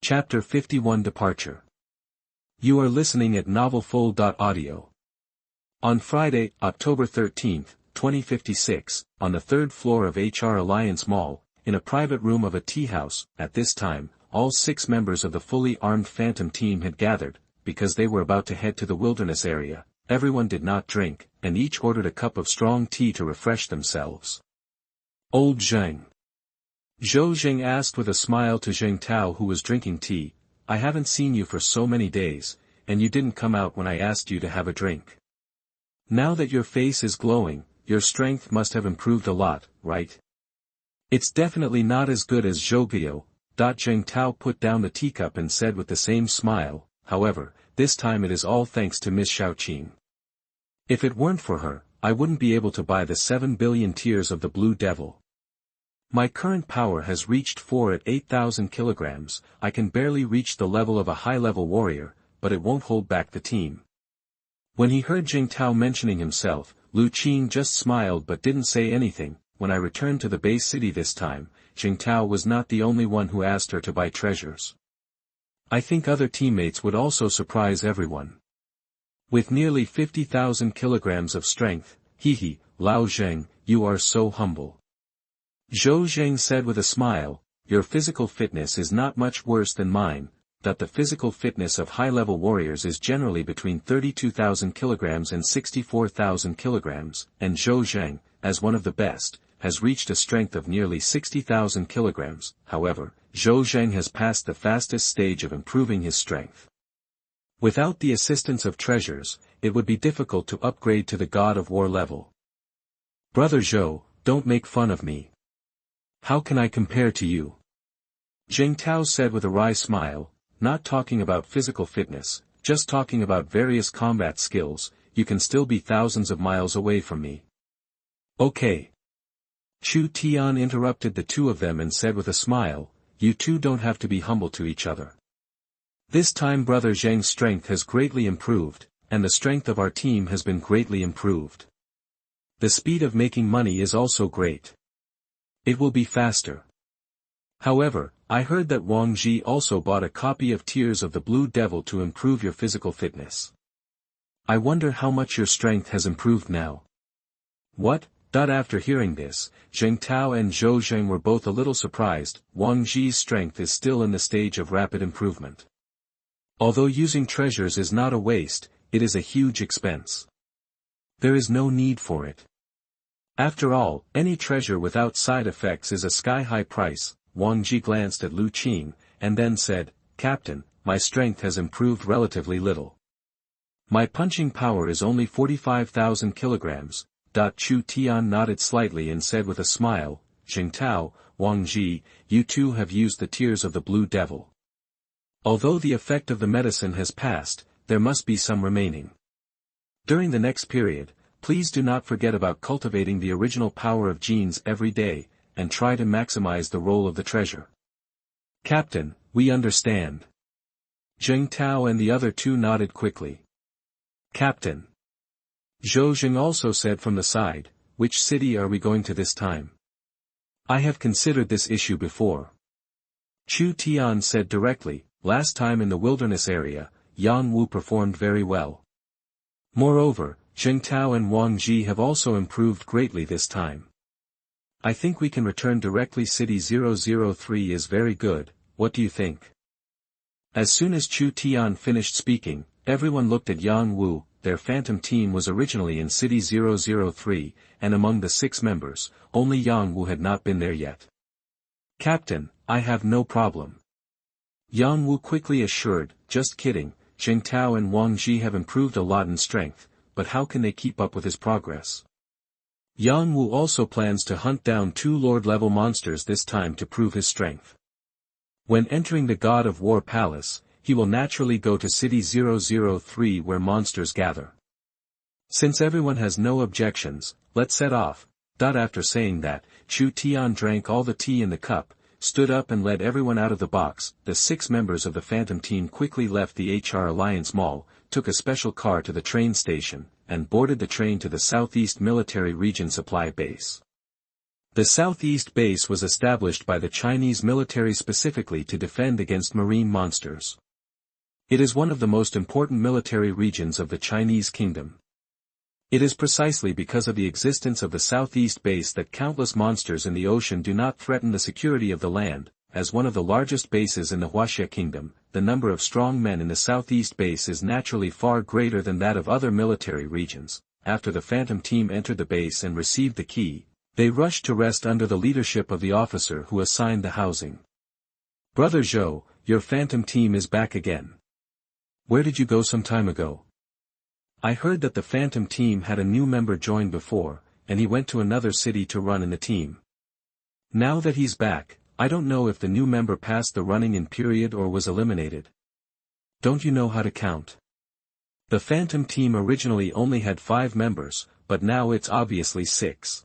Chapter 51 Departure. You are listening at MTnovel.audio. On Friday, October 13, 2056, on the third floor of HR Alliance Mall, in a private room of a tea house, at this time, all 6 members of the fully armed Phantom team had gathered, because they were about to head to the wilderness area. Everyone did not drink, and each ordered a cup of strong tea to refresh themselves. Old Zheng. Zhou Zheng asked with a smile to Zheng Tao, who was drinking tea, "I haven't seen you for so many days, and you didn't come out when I asked you to have a drink. Now that your face is glowing, your strength must have improved a lot, right?" "It's definitely not as good as Zhouguo." Zheng Tao put down the teacup and said with the same smile, "However, this time it is all thanks to Miss Xiaoqing. If it weren't for her, I wouldn't be able to buy the 7 billion tears of the Blue Devil. My current power has reached 4 at 8,000 kilograms, I can barely reach the level of a high-level warrior, but it won't hold back the team." When he heard Zheng Tao mentioning himself, Lu Qin just smiled but didn't say anything. When I returned to the base city this time, Zheng Tao was not the only one who asked her to buy treasures. I think other teammates would also surprise everyone. With nearly 50,000 kilograms of strength, hehe, Lao Zheng, you are so humble. Zhou Zheng said with a smile, "Your physical fitness is not much worse than mine, that the physical fitness of high-level warriors is generally between 32,000 kilograms and 64,000 kilograms, and Zhou Zheng, as one of the best, has reached a strength of nearly 60,000 kilograms. However, Zhou Zheng has passed the fastest stage of improving his strength. Without the assistance of treasures, it would be difficult to upgrade to the God of War level. Brother Zhou, don't make fun of me. How can I compare to you?" Zheng Tao said with a wry smile, "Not talking about physical fitness, just talking about various combat skills, you can still be thousands of miles away from me." "Okay." Chu Tian interrupted the two of them and said with a smile, "You two don't have to be humble to each other. This time Brother Zheng's strength has greatly improved, and the strength of our team has been greatly improved. The speed of making money is also great. It will be faster. However, I heard that Wang Ji also bought a copy of Tears of the Blue Devil to improve your physical fitness. I wonder how much your strength has improved now." "What?" After hearing this, Zheng Tao and Zhou Zheng were both a little surprised. Wang Ji's strength is still in the stage of rapid improvement. Although using treasures is not a waste, it is a huge expense. There is no need for it. After all, any treasure without side effects is a sky-high price. Wang Ji glanced at Lu Qin, and then said, "Captain, my strength has improved relatively little. My punching power is only 45,000 kilograms. Chu Tian nodded slightly and said with a smile, "Zheng Tao, Wang Ji, you two have used the Tears of the Blue Devil. Although the effect of the medicine has passed, there must be some remaining. During the next period, please do not forget about cultivating the original power of genes every day, and try to maximize the role of the treasure." "Captain, we understand." Zheng Tao and the other two nodded quickly. "Captain." Zhou Zheng also said from the side, "Which city are we going to this time? I have considered this issue before." Chu Tian said directly, "Last time in the wilderness area, Yang Wu performed very well. Moreover, Zheng Tao and Wang Ji have also improved greatly this time. I think we can return directly. City 003 is very good, what do you think?" As soon as Chu Tian finished speaking, everyone looked at Yang Wu. Their Phantom team was originally in City 003, and among the 6 members, only Yang Wu had not been there yet. "Captain, I have no problem." Yang Wu quickly assured, "Just kidding, Zheng Tao and Wang Ji have improved a lot in strength, but how can they keep up with his progress? Yang Wu also plans to hunt down 2 Lord-level monsters this time to prove his strength. When entering the God of War Palace, he will naturally go to City 003 where monsters gather. Since everyone has no objections, let's set off." After saying that, Chu Tian drank all the tea in the cup, stood up and led everyone out of the box. The 6 members of the Phantom team quickly left the HR Alliance Mall, took a special car to the train station, and boarded the train to the Southeast Military Region Supply Base. The southeast base was established by the Chinese military specifically to defend against marine monsters. It is one of the most important military regions of the Chinese kingdom. It is precisely because of the existence of the southeast base that countless monsters in the ocean do not threaten the security of the land. As one of the largest bases in the Huaxia kingdom, the number of strong men in the southeast base is naturally far greater than that of other military regions. After the Phantom team entered the base and received the key, they rushed to rest under the leadership of the officer who assigned the housing. "Brother Zhou, your Phantom team is back again. Where did you go some time ago? I heard that the Phantom team had a new member join before, and he went to another city to run in the team. Now that he's back, I don't know if the new member passed the running-in period or was eliminated. Don't you know how to count? The Phantom team originally only had 5 members, but now it's obviously 6.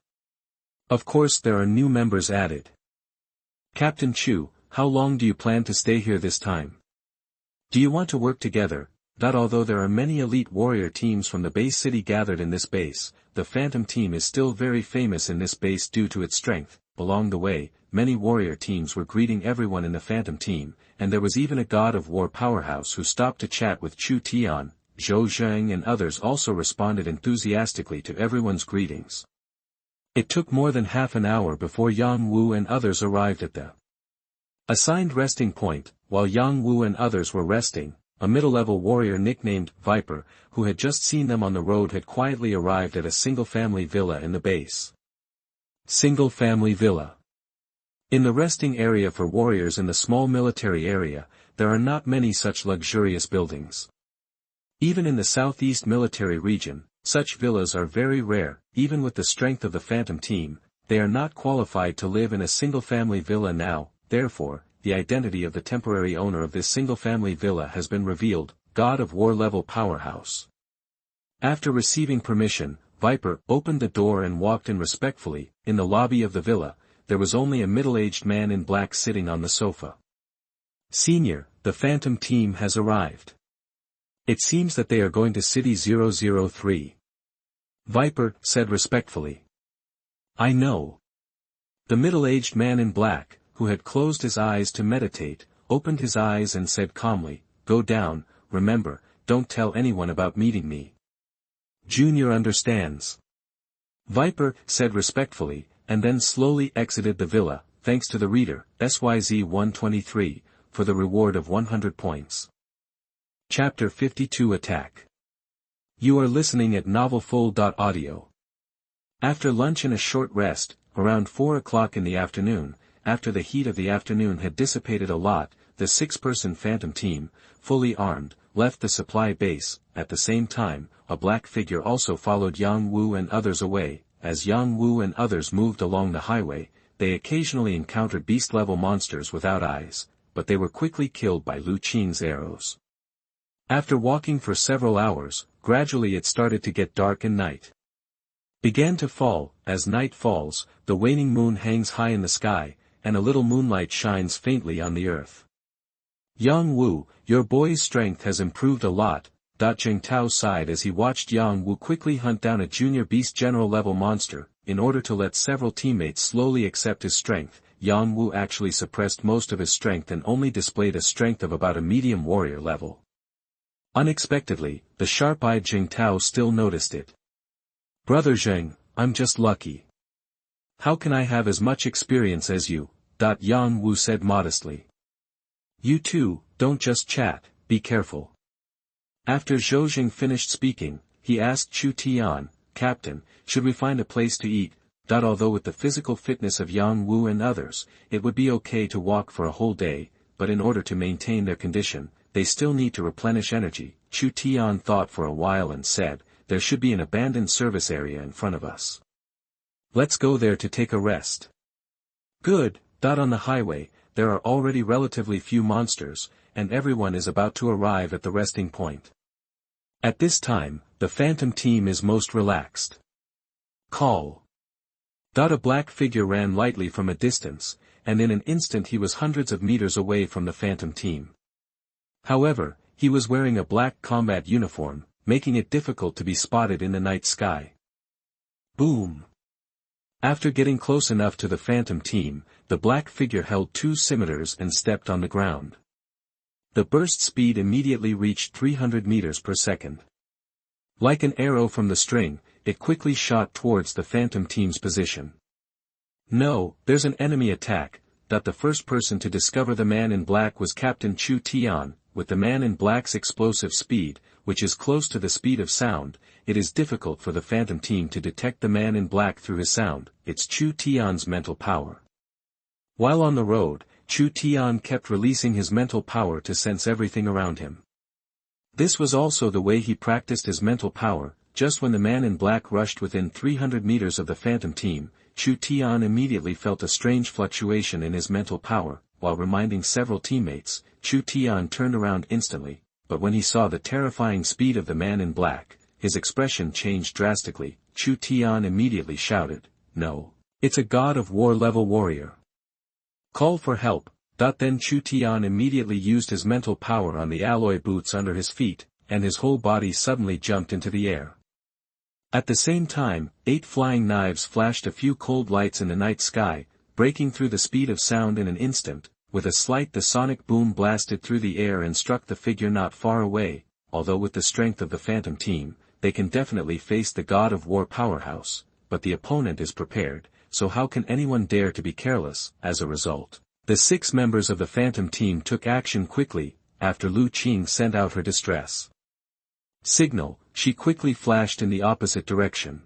Of course there are new members added. Captain Chu, how long do you plan to stay here this time? Do you want to work together?" Although there are many elite warrior teams from the base city gathered in this base, the Phantom team is still very famous in this base due to its strength. Along the way, many warrior teams were greeting everyone in the Phantom team, and there was even a god of war powerhouse who stopped to chat with Chu Tian. Zhou Zheng and others also responded enthusiastically to everyone's greetings. It took more than half an hour before Yang Wu and others arrived at the assigned resting point. While Yang Wu and others were resting, a middle-level warrior nicknamed Viper, who had just seen them on the road, had quietly arrived at a single-family villa in the base. Single-family villa. In the resting area for warriors in the small military area, there are not many such luxurious buildings. Even in the southeast military region, such villas are very rare. Even with the strength of the Phantom team, they are not qualified to live in a single-family villa now. Therefore, the identity of the temporary owner of this single-family villa has been revealed, God of War level powerhouse. After receiving permission, Viper opened the door and walked in respectfully. In the lobby of the villa, there was only a middle-aged man in black sitting on the sofa. "Senior, the Phantom team has arrived. It seems that they are going to City 003. Viper said respectfully. "I know." The middle-aged man in black, who had closed his eyes to meditate, opened his eyes and said calmly, "Go down, remember, don't tell anyone about meeting me. Junior understands." Viper said respectfully, and then slowly exited the villa. Thanks to the reader, SYZ 123, for the reward of 100 points. Chapter 52 Attack. You are listening at MaleProtagonist. After lunch and a short rest, around 4 o'clock in the afternoon, after the heat of the afternoon had dissipated a lot, the 6-person Phantom team, fully armed, left the supply base. At the same time, a black figure also followed Yang Wu and others away. As Yang Wu and others moved along the highway, they occasionally encountered beast-level monsters without eyes, but they were quickly killed by Lu Qing's arrows. After walking for several hours, gradually it started to get dark and night began to fall. As night falls, the waning moon hangs high in the sky, and a little moonlight shines faintly on the earth. "Yang Wu, your boy's strength has improved a lot." Jing Tao sighed as he watched Yang Wu quickly hunt down a junior beast general level monster. In order to let several teammates slowly accept his strength, Yang Wu actually suppressed most of his strength and only displayed a strength of about a medium warrior level. Unexpectedly, the sharp-eyed Jing Tao still noticed it. "Brother Zheng, I'm just lucky. How can I have as much experience as you?" Yang Wu said modestly. "You too, don't just chat, be careful." After Zhou Jing finished speaking, he asked Chu Tian, "Captain, should we find a place to eat?" Although with the physical fitness of Yang Wu and others, it would be okay to walk for a whole day, but in order to maintain their condition, they still need to replenish energy. Chu Tian thought for a while and said, "There should be an abandoned service area in front of us. Let's go there to take a rest." "Good." On the highway, there are already relatively few monsters, and everyone is about to arrive at the resting point. At this time, the Phantom team is most relaxed. "Call." A black figure ran lightly from a distance, and in an instant he was hundreds of meters away from the Phantom team. However, he was wearing a black combat uniform, making it difficult to be spotted in the night sky. Boom! After getting close enough to the phantom team, the black figure held two scimitars and stepped on the ground. The burst speed immediately reached 300 meters per second. Like an arrow from the string, it quickly shot towards the phantom team's position. "No, there's an enemy attack." That the first person to discover the man in black was Captain Chu Tian. With the man in black's explosive speed, which is close to the speed of sound, it is difficult for the phantom team to detect the man in black through his sound. It's Chu Tian's mental power. While on the road, Chu Tian kept releasing his mental power to sense everything around him. This was also the way he practiced his mental power. Just when the man in black rushed within 300 meters of the phantom team, Chu Tian immediately felt a strange fluctuation in his mental power. While reminding several teammates, Chu Tian turned around instantly, but when he saw the terrifying speed of the man in black, his expression changed drastically. Chu Tian immediately shouted, "No, it's a god of war level warrior. Call for help." Then Chu Tian immediately used his mental power on the alloy boots under his feet, and his whole body suddenly jumped into the air. At the same time, 8 flying knives flashed a few cold lights in the night sky, breaking through the speed of sound in an instant. With a slight, the sonic boom blasted through the air and struck the figure not far away. Although with the strength of the phantom team, they can definitely face the god of war powerhouse, but the opponent is prepared, so how can anyone dare to be careless? As a result, the 6 members of the phantom team took action quickly. After Lu Qing sent out her distress signal, she quickly flashed in the opposite direction.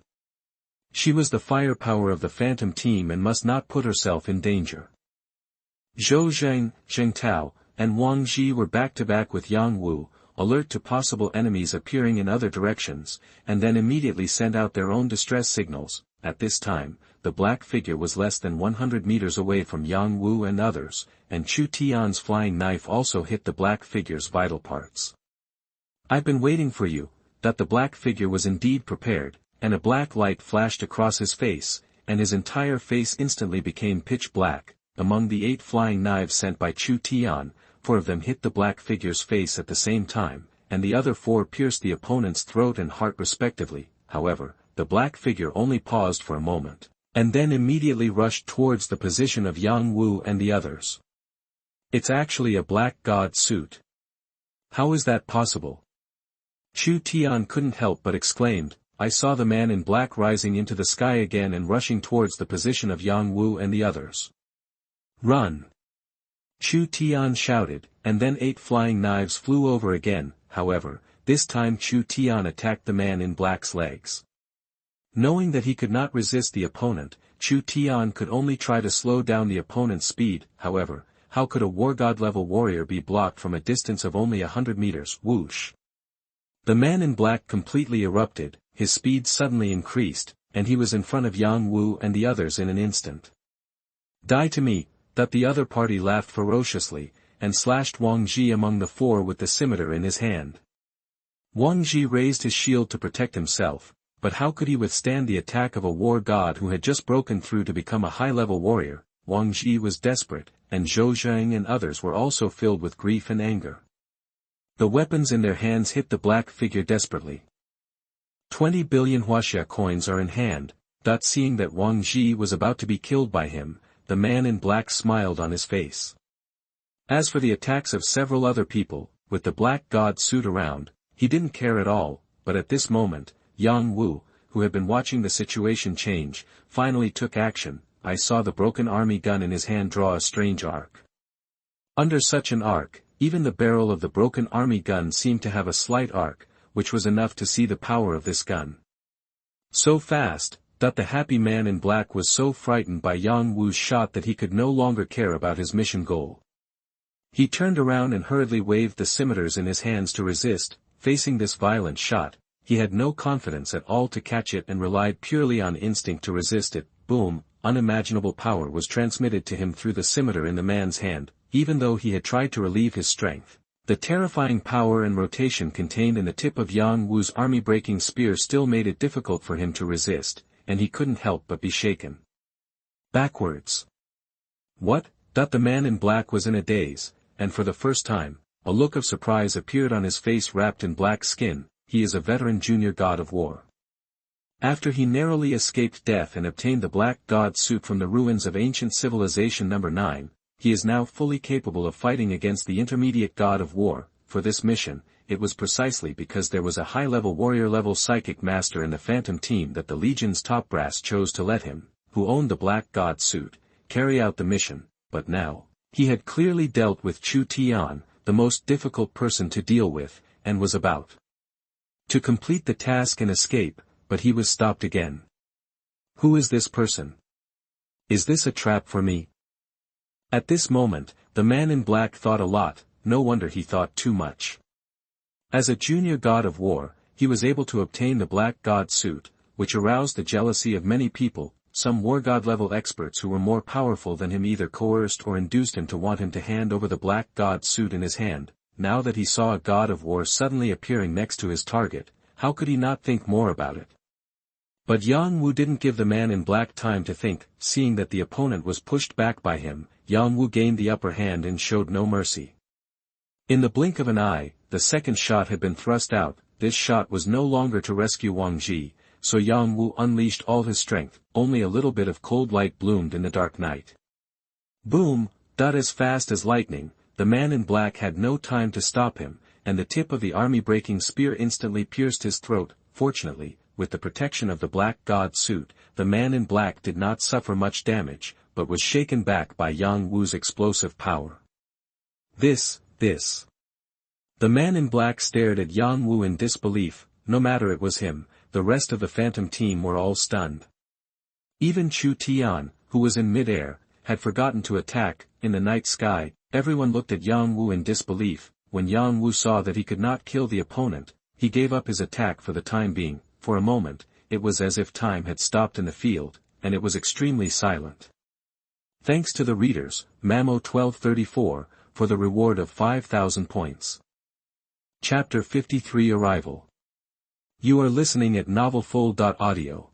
She was the firepower of the phantom team and must not put herself in danger. Zhou Zheng, Zheng Tao, and Wang Ji were back-to-back with Yang Wu, alert to possible enemies appearing in other directions, and then immediately sent out their own distress signals. At this time, the black figure was less than 100 meters away from Yang Wu and others, and Chu Tian's flying knife also hit the black figure's vital parts. "I've been waiting for you." That the black figure was indeed prepared, and a black light flashed across his face, and his entire face instantly became pitch black. Among the 8 flying knives sent by Chu Tian, 4 of them hit the black figure's face at the same time, and the other 4 pierced the opponent's throat and heart respectively. However, the black figure only paused for a moment, and then immediately rushed towards the position of Yang Wu and the others. "It's actually a black god suit. How is that possible?" Chu Tian couldn't help but exclaimed, "I saw the man in black rising into the sky again and rushing towards the position of Yang Wu and the others. Run!" Chu Tian shouted, and then 8 flying knives flew over again. However, this time Chu Tian attacked the man in black's legs. Knowing that he could not resist the opponent, Chu Tian could only try to slow down the opponent's speed. However, how could a war god level warrior be blocked from a distance of only 100 meters? Whoosh! The man in black completely erupted, his speed suddenly increased, and he was in front of Yang Wu and the others in an instant. "Die to me!" That the other party laughed ferociously, and slashed Wang Ji among the 4 with the scimitar in his hand. Wang Ji raised his shield to protect himself, but how could he withstand the attack of a war god who had just broken through to become a high-level warrior? Wang Ji was desperate, and Zhou Zheng and others were also filled with grief and anger. The weapons in their hands hit the black figure desperately. 20 billion huaxia coins are in hand. Seeing that Wang Ji was about to be killed by him, the man in black smiled on his face. As for the attacks of several other people, with the black god suit around, he didn't care at all. But at this moment, Yang Wu, who had been watching the situation change, finally took action. I saw the broken army gun in his hand draw a strange arc. Under such an arc, even the barrel of the broken army gun seemed to have a slight arc, which was enough to see the power of this gun. So fast, that the happy man in black was so frightened by Yang Wu's shot that he could no longer care about his mission goal. He turned around and hurriedly waved the scimitars in his hands to resist. Facing this violent shot, he had no confidence at all to catch it and relied purely on instinct to resist it. Boom! Unimaginable power was transmitted to him through the scimitar in the man's hand. Even though he had tried to relieve his strength, the terrifying power and rotation contained in the tip of Yang Wu's army-breaking spear still made it difficult for him to resist, and he couldn't help but be shaken. Backwards. What? The man in black was in a daze, and for the first time, a look of surprise appeared on his face wrapped in black skin. He is a veteran junior god of war. After he narrowly escaped death and obtained the Black God suit from the ruins of ancient civilization number 9, he is now fully capable of fighting against the intermediate god of war. For this mission, it was precisely because there was a high-level warrior-level psychic master in the Phantom team that the Legion's top brass chose to let him, who owned the Black God suit, carry out the mission. But now, he had clearly dealt with Chu Tian, the most difficult person to deal with, and was about to complete the task and escape, but he was stopped again. Who is this person? Is this a trap for me? At this moment, the man in black thought a lot. No wonder he thought too much. As a junior god of war, he was able to obtain the Black God suit, which aroused the jealousy of many people. Some war god level experts who were more powerful than him either coerced or induced him to want him to hand over the Black God suit in his hand. Now that he saw a god of war suddenly appearing next to his target, how could he not think more about it? But Yang Wu didn't give the man in black time to think. Seeing that the opponent was pushed back by him, Yang Wu gained the upper hand and showed no mercy. In the blink of an eye, the second shot had been thrust out. This shot was no longer to rescue Wang Ji, so Yang Wu unleashed all his strength. Only a little bit of cold light bloomed in the dark night. Boom! As fast as lightning, the man in black had no time to stop him, and the tip of the army-breaking spear instantly pierced his throat. Fortunately, with the protection of the Black God suit, the man in black did not suffer much damage, but was shaken back by Yang Wu's explosive power. This. The man in black stared at Yang Wu in disbelief. No matter it was him, the rest of the Phantom team were all stunned. Even Chu Tian, who was in mid-air, had forgotten to attack. In the night sky, everyone looked at Yang Wu in disbelief. When Yang Wu saw that he could not kill the opponent, he gave up his attack for the time being. For a moment, it was as if time had stopped in the field, and it was extremely silent. Thanks to the readers, Mamo 1234, for the reward of 5,000 points. Chapter 53 Arrival. You are listening at MaleProtagonist.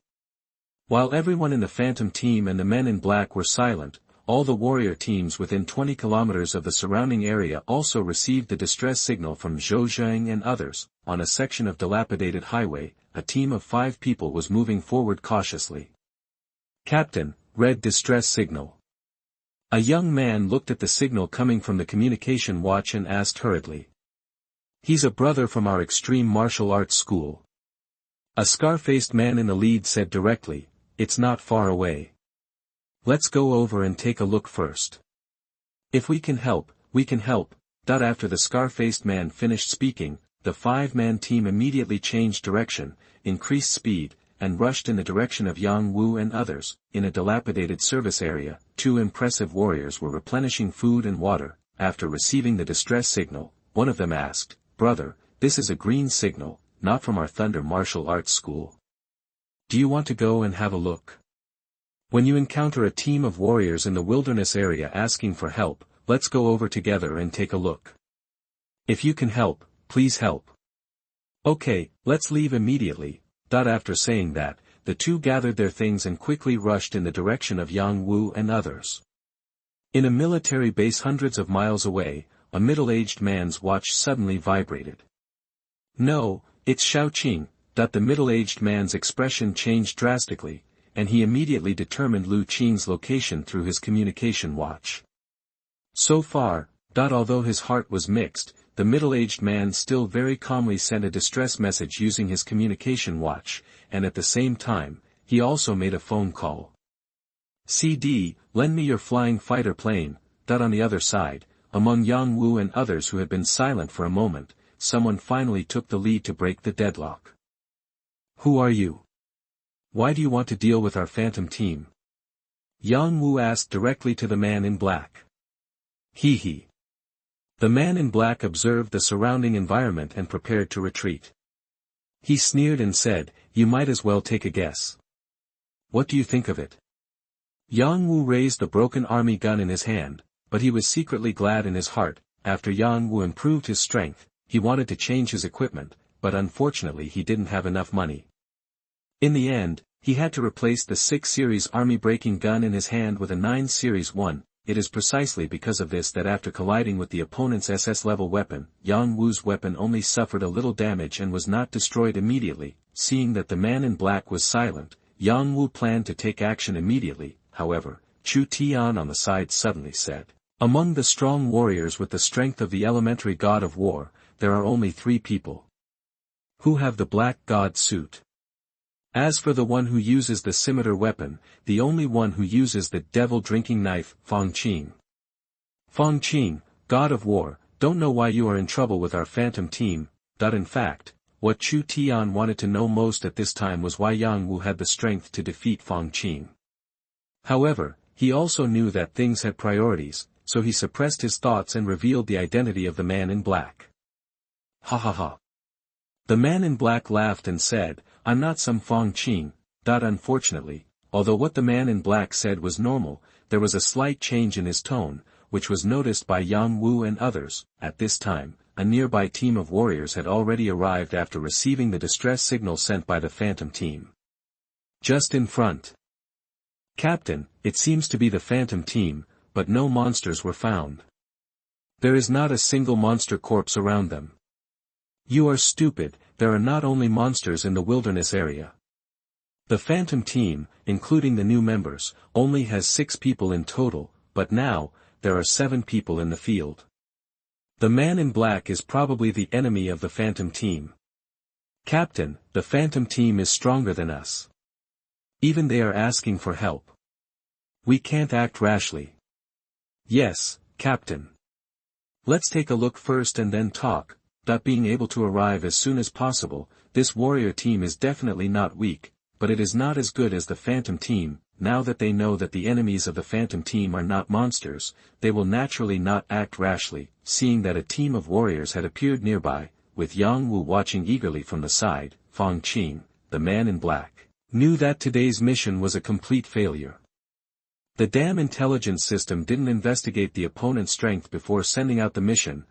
While everyone in the Phantom team and the men in black were silent, all the warrior teams within 20 kilometers of the surrounding area also received the distress signal from Zhou Zhang and others. On a section of dilapidated highway, a team of 5 people was moving forward cautiously. Captain, red distress signal. A young man looked at the signal coming from the communication watch and asked hurriedly. He's a brother from our extreme martial arts school. A scar-faced man in the lead said directly, it's not far away. Let's go over and take a look first. If we can help, we can help. After the scar-faced man finished speaking, the 5-man team immediately changed direction, increased speed, and rushed in the direction of Yang Wu and others. In a dilapidated service area, 2 impressive warriors were replenishing food and water. After receiving the distress signal, one of them asked, Brother, this is a green signal, not from our Thunder Martial Arts School. Do you want to go and have a look? When you encounter a team of warriors in the wilderness area asking for help, let's go over together and take a look. If you can help, please help. Okay, let's leave immediately. After saying that, the 2 gathered their things and quickly rushed in the direction of Yang Wu and others. In a military base hundreds of miles away, a middle-aged man's watch suddenly vibrated. No, it's Xiaoqing. The middle-aged man's expression changed drastically, and he immediately determined Lu Qing's location through his communication watch. So far, although his heart was mixed, the middle-aged man still very calmly sent a distress message using his communication watch, and at the same time, he also made a phone call. CD, lend me your flying fighter plane. On the other side, among Yang Wu and others who had been silent for a moment, someone finally took the lead to break the deadlock. Who are you? Why do you want to deal with our Phantom team? Yang Wu asked directly to the man in black. He. The man in black observed the surrounding environment and prepared to retreat. He sneered and said, you might as well take a guess. What do you think of it? Yang Wu raised the broken army gun in his hand, but he was secretly glad in his heart. After Yang Wu improved his strength, he wanted to change his equipment, but unfortunately he didn't have enough money. In the end, he had to replace the 6 Series army breaking gun in his hand with a 9 Series one. It is precisely because of this that after colliding with the opponent's SS-level weapon, Yang Wu's weapon only suffered a little damage and was not destroyed immediately. seeing that the man in black was silent. Yang Wu planned to take action immediately. However, Chu Tian on the side suddenly said, "Among the strong warriors with the strength of the elementary god of war, there are only 3 people who have the black god suit. As for the one who uses the scimitar weapon, the only one who uses the devil-drinking knife, Fang Qing. Fang Qing, god of war, don't know why you are in trouble with our phantom team." In fact, what Chu Tian wanted to know most at this time was why Yang Wu had the strength to defeat Fang Qing. However, he also knew that things had priorities, so he suppressed his thoughts and revealed the identity of the man in black. Ha ha ha. The man in black laughed and said, "I'm not some Fang Qing." Unfortunately, although what the man in black said was normal, there was a slight change in his tone, which was noticed by Yang Wu and others. At this time, a nearby team of warriors had already arrived after receiving the distress signal sent by the phantom team. Just in front. "Captain, it seems to be the phantom team, but no monsters were found. There is not a single monster corpse around them." "You are stupid, there are not only monsters in the wilderness area. The phantom team, including the new members, only has 6 people in total, but now, there are 7 people in the field. The man in black is probably the enemy of the phantom team. Captain, the phantom team is stronger than us. Even they are asking for help. We can't act rashly." "Yes, Captain. Let's take a look first and then talk." Being able to arrive as soon as possible, this warrior team is definitely not weak, but it is not as good as the phantom team. Now that they know that the enemies of the phantom team are not monsters, they will naturally not act rashly. Seeing that a team of warriors had appeared nearby, with Yang Wu watching eagerly from the side, Fang Qing, the man in black, knew that today's mission was a complete failure. The damn intelligence system didn't investigate the opponent's strength before sending out the mission.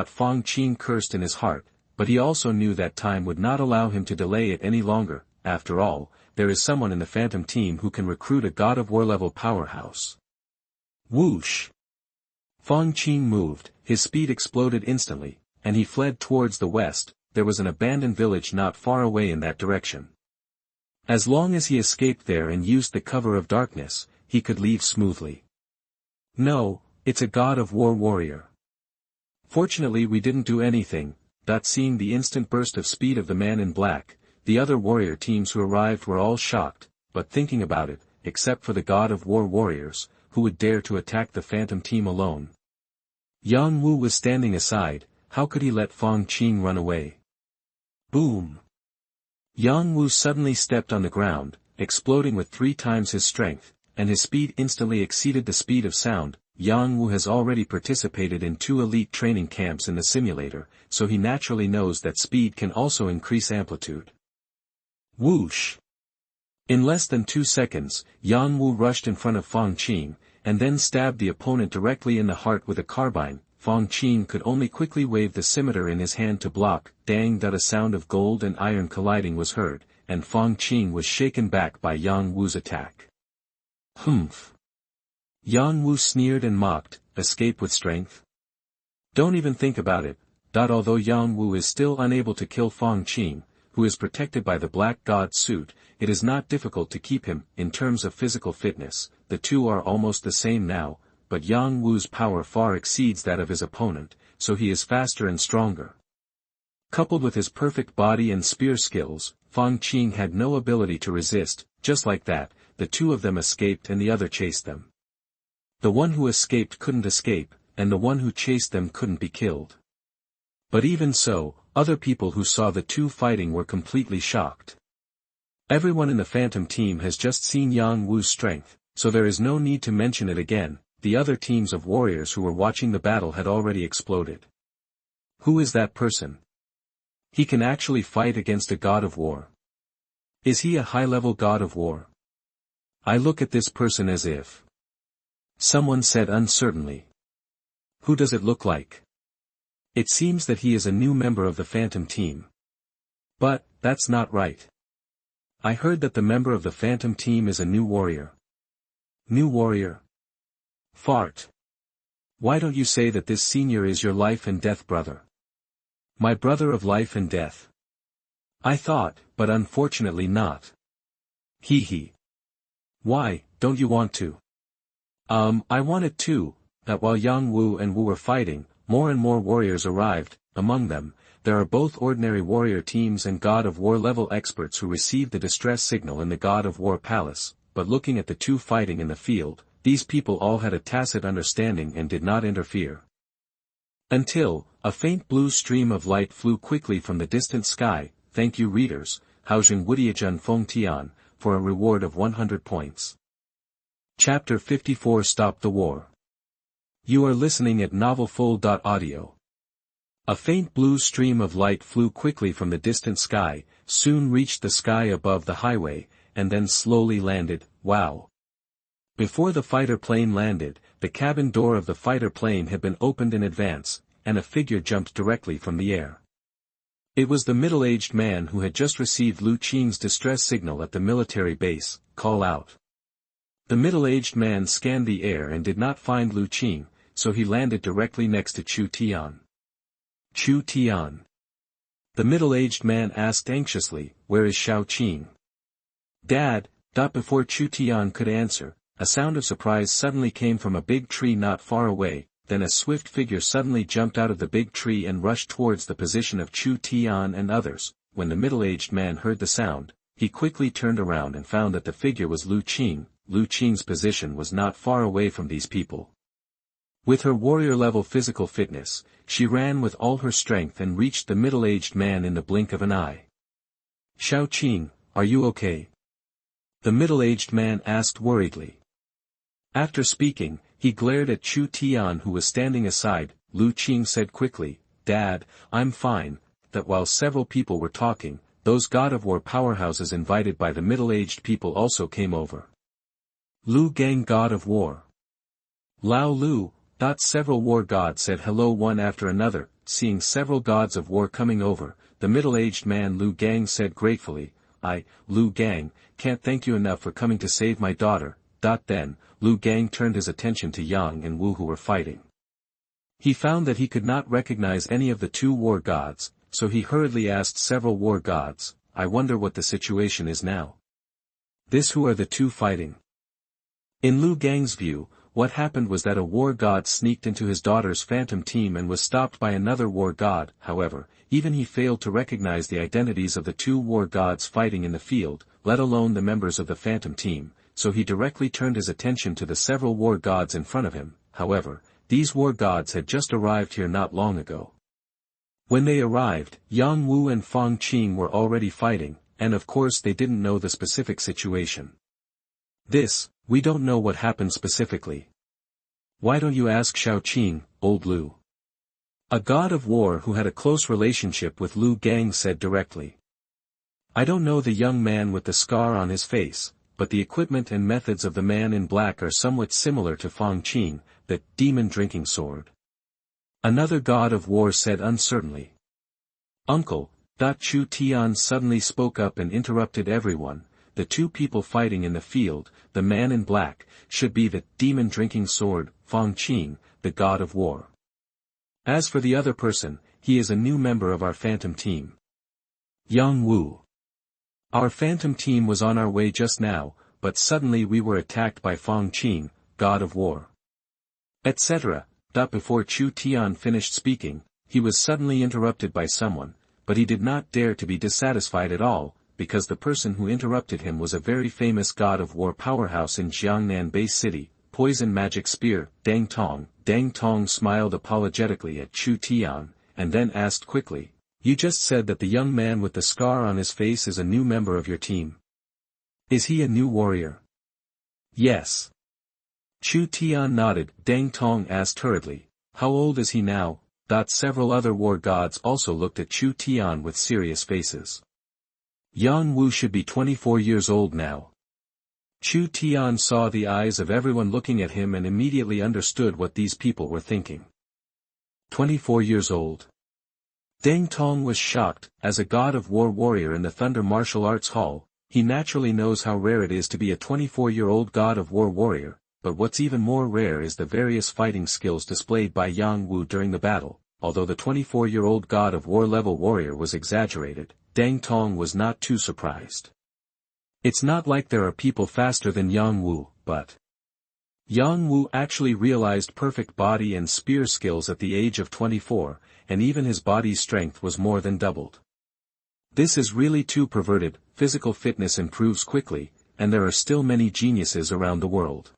Fang Qing cursed in his heart, but he also knew that time would not allow him to delay it any longer. After all, there is someone in the phantom team who can recruit a god of war level powerhouse. Whoosh! Fang Qing moved, his speed exploded instantly, and he fled towards the west. There was an abandoned village not far away in that direction. As long as he escaped there and used the cover of darkness, he could leave smoothly. "No, it's a god of war warrior. Fortunately we didn't do anything." Seeing the instant burst of speed of the man in black, the other warrior teams who arrived were all shocked, but thinking about it, except for the god of war warriors, who would dare to attack the phantom team alone? Yang Wu was standing aside. How could he let Fang Qing run away? Boom! Yang Wu suddenly stepped on the ground, exploding with 3 times his strength, and his speed instantly exceeded the speed of sound. Yang Wu has already participated in 2 elite training camps in the simulator, so he naturally knows that speed can also increase amplitude. Whoosh! In less than 2 seconds, Yang Wu rushed in front of Fang Qing, and then stabbed the opponent directly in the heart with a carbine. Fang Qing could only quickly wave the scimitar in his hand to block. Dang! A sound of gold and iron colliding was heard, and Fang Qing was shaken back by Yang Wu's attack. Humph! Yang Wu sneered and mocked. Escape with strength? Don't even think about it. Although Yang Wu is still unable to kill Fang Qing, who is protected by the black god suit, it is not difficult to keep him. In terms of physical fitness, the two are almost the same now, but Yang Wu's power far exceeds that of his opponent, so he is faster and stronger. Coupled with his perfect body and spear skills, Fang Qing had no ability to resist. Just like that, the two of them escaped and the other chased them. The one who escaped couldn't escape, and the one who chased them couldn't be killed. But even so, other people who saw the two fighting were completely shocked. Everyone in the Phantom team has just seen Yang Wu's strength, so there is no need to mention it again. The other teams of warriors who were watching the battle had already exploded. Who is that person? He can actually fight against a god of war. Is he a high-level god of war? I look at this person as if. Someone said uncertainly. Who does it look like? It seems that he is a new member of the Phantom team. But, that's not right. I heard that the member of the Phantom team is a new warrior. New warrior? Fart. Why don't you say that this senior is your life and death brother? My brother of life and death. I thought, but unfortunately not. Hee hee. Why, don't you want to? I wanted to, that while Yang Wu and Wu were fighting, more and more warriors arrived. Among them, there are both ordinary warrior teams and God of War level experts who received the distress signal in the God of War palace, but looking at the two fighting in the field, these people all had a tacit understanding and did not interfere. Until, a faint blue stream of light flew quickly from the distant sky. Thank you readers, Haozhen Wudiajun Feng Tian, for a reward of 100 points. Chapter 54 Stop the War. You are listening at MaleProtagonist. A faint blue stream of light flew quickly from the distant sky, soon reached the sky above the highway, and then slowly landed. Wow! Before the fighter plane landed, the cabin door of the fighter plane had been opened in advance, and a figure jumped directly from the air. It was the middle-aged man who had just received Lu Qing's distress signal at the military base. Call out. The middle-aged man scanned the air and did not find Lu Qing, so he landed directly next to Chu Tian. Chu Tian. The middle-aged man asked anxiously, where is Xiao Qing? Dad. Before Chu Tian could answer, a sound of surprise suddenly came from a big tree not far away. Then a swift figure suddenly jumped out of the big tree and rushed towards the position of Chu Tian and others. When the middle-aged man heard the sound, he quickly turned around and found that the figure was Lu Qing. Lu Qing's position was not far away from these people. With her warrior-level physical fitness, she ran with all her strength and reached the middle-aged man in the blink of an eye. Xiao Qing, are you okay? The middle-aged man asked worriedly. After speaking, he glared at Chu Tian who was standing aside. Lu Qing said quickly, Dad, I'm fine. That while several people were talking, those God of War powerhouses invited by the middle-aged people also came over. Lu Gang God of War. Lao Lu. Several war gods said hello one after another. Seeing several gods of war coming over, the middle-aged man Lu Gang said gratefully, I, Lu Gang, can't thank you enough for coming to save my daughter. Then, Lu Gang turned his attention to Yang and Wu who were fighting. He found that he could not recognize any of the two war gods, so he hurriedly asked several war gods, I wonder what the situation is now. This who are the two fighting? In Lu Gang's view, what happened was that a war god sneaked into his daughter's phantom team and was stopped by another war god. However, even he failed to recognize the identities of the two war gods fighting in the field, let alone the members of the phantom team, so he directly turned his attention to the several war gods in front of him. However, these war gods had just arrived here not long ago. When they arrived, Yang Wu and Fang Qing were already fighting, and of course they didn't know the specific situation. We don't know what happened specifically. Why don't you ask Xiao Qing, old Lu? A god of war who had a close relationship with Lu Gang said directly. I don't know the young man with the scar on his face, but the equipment and methods of the man in black are somewhat similar to Fang Qing, the demon drinking sword. Another god of war said uncertainly. Uncle. Chu Tian suddenly spoke up and interrupted everyone. The two people fighting in the field, the man in black, should be the demon drinking sword, Fang Qing, the god of war. As for the other person, he is a new member of our phantom team. Yang Wu. Our phantom team was on our way just now, but suddenly we were attacked by Fang Qing, god of war. Etc. Before Chu Tian finished speaking, he was suddenly interrupted by someone, but he did not dare to be dissatisfied at all, because the person who interrupted him was a very famous god of war powerhouse in Jiangnan Bay City, Poison Magic Spear, Dang Tong. Dang Tong smiled apologetically at Chu Tian, and then asked quickly, you just said that the young man with the scar on his face is a new member of your team. Is he a new warrior? Yes. Chu Tian nodded. Dang Tong asked hurriedly, how old is he now? Several other war gods also looked at Chu Tian with serious faces. Yang Wu should be 24 years old now. Chu Tian saw the eyes of everyone looking at him and immediately understood what these people were thinking. 24 years old. Deng Tong was shocked. As a god of war warrior in the Thunder Martial Arts Hall, he naturally knows how rare it is to be a 24-year-old god of war warrior, but what's even more rare is the various fighting skills displayed by Yang Wu during the battle. although the 24-year-old god of war level warrior was exaggerated, Dang Tong was not too surprised. It's not like there are people faster than Yang Wu, but Yang Wu actually realized perfect body and spear skills at the age of 24, and even his body's strength was more than doubled. This is really too perverted. Physical fitness improves quickly, and there are still many geniuses around the world.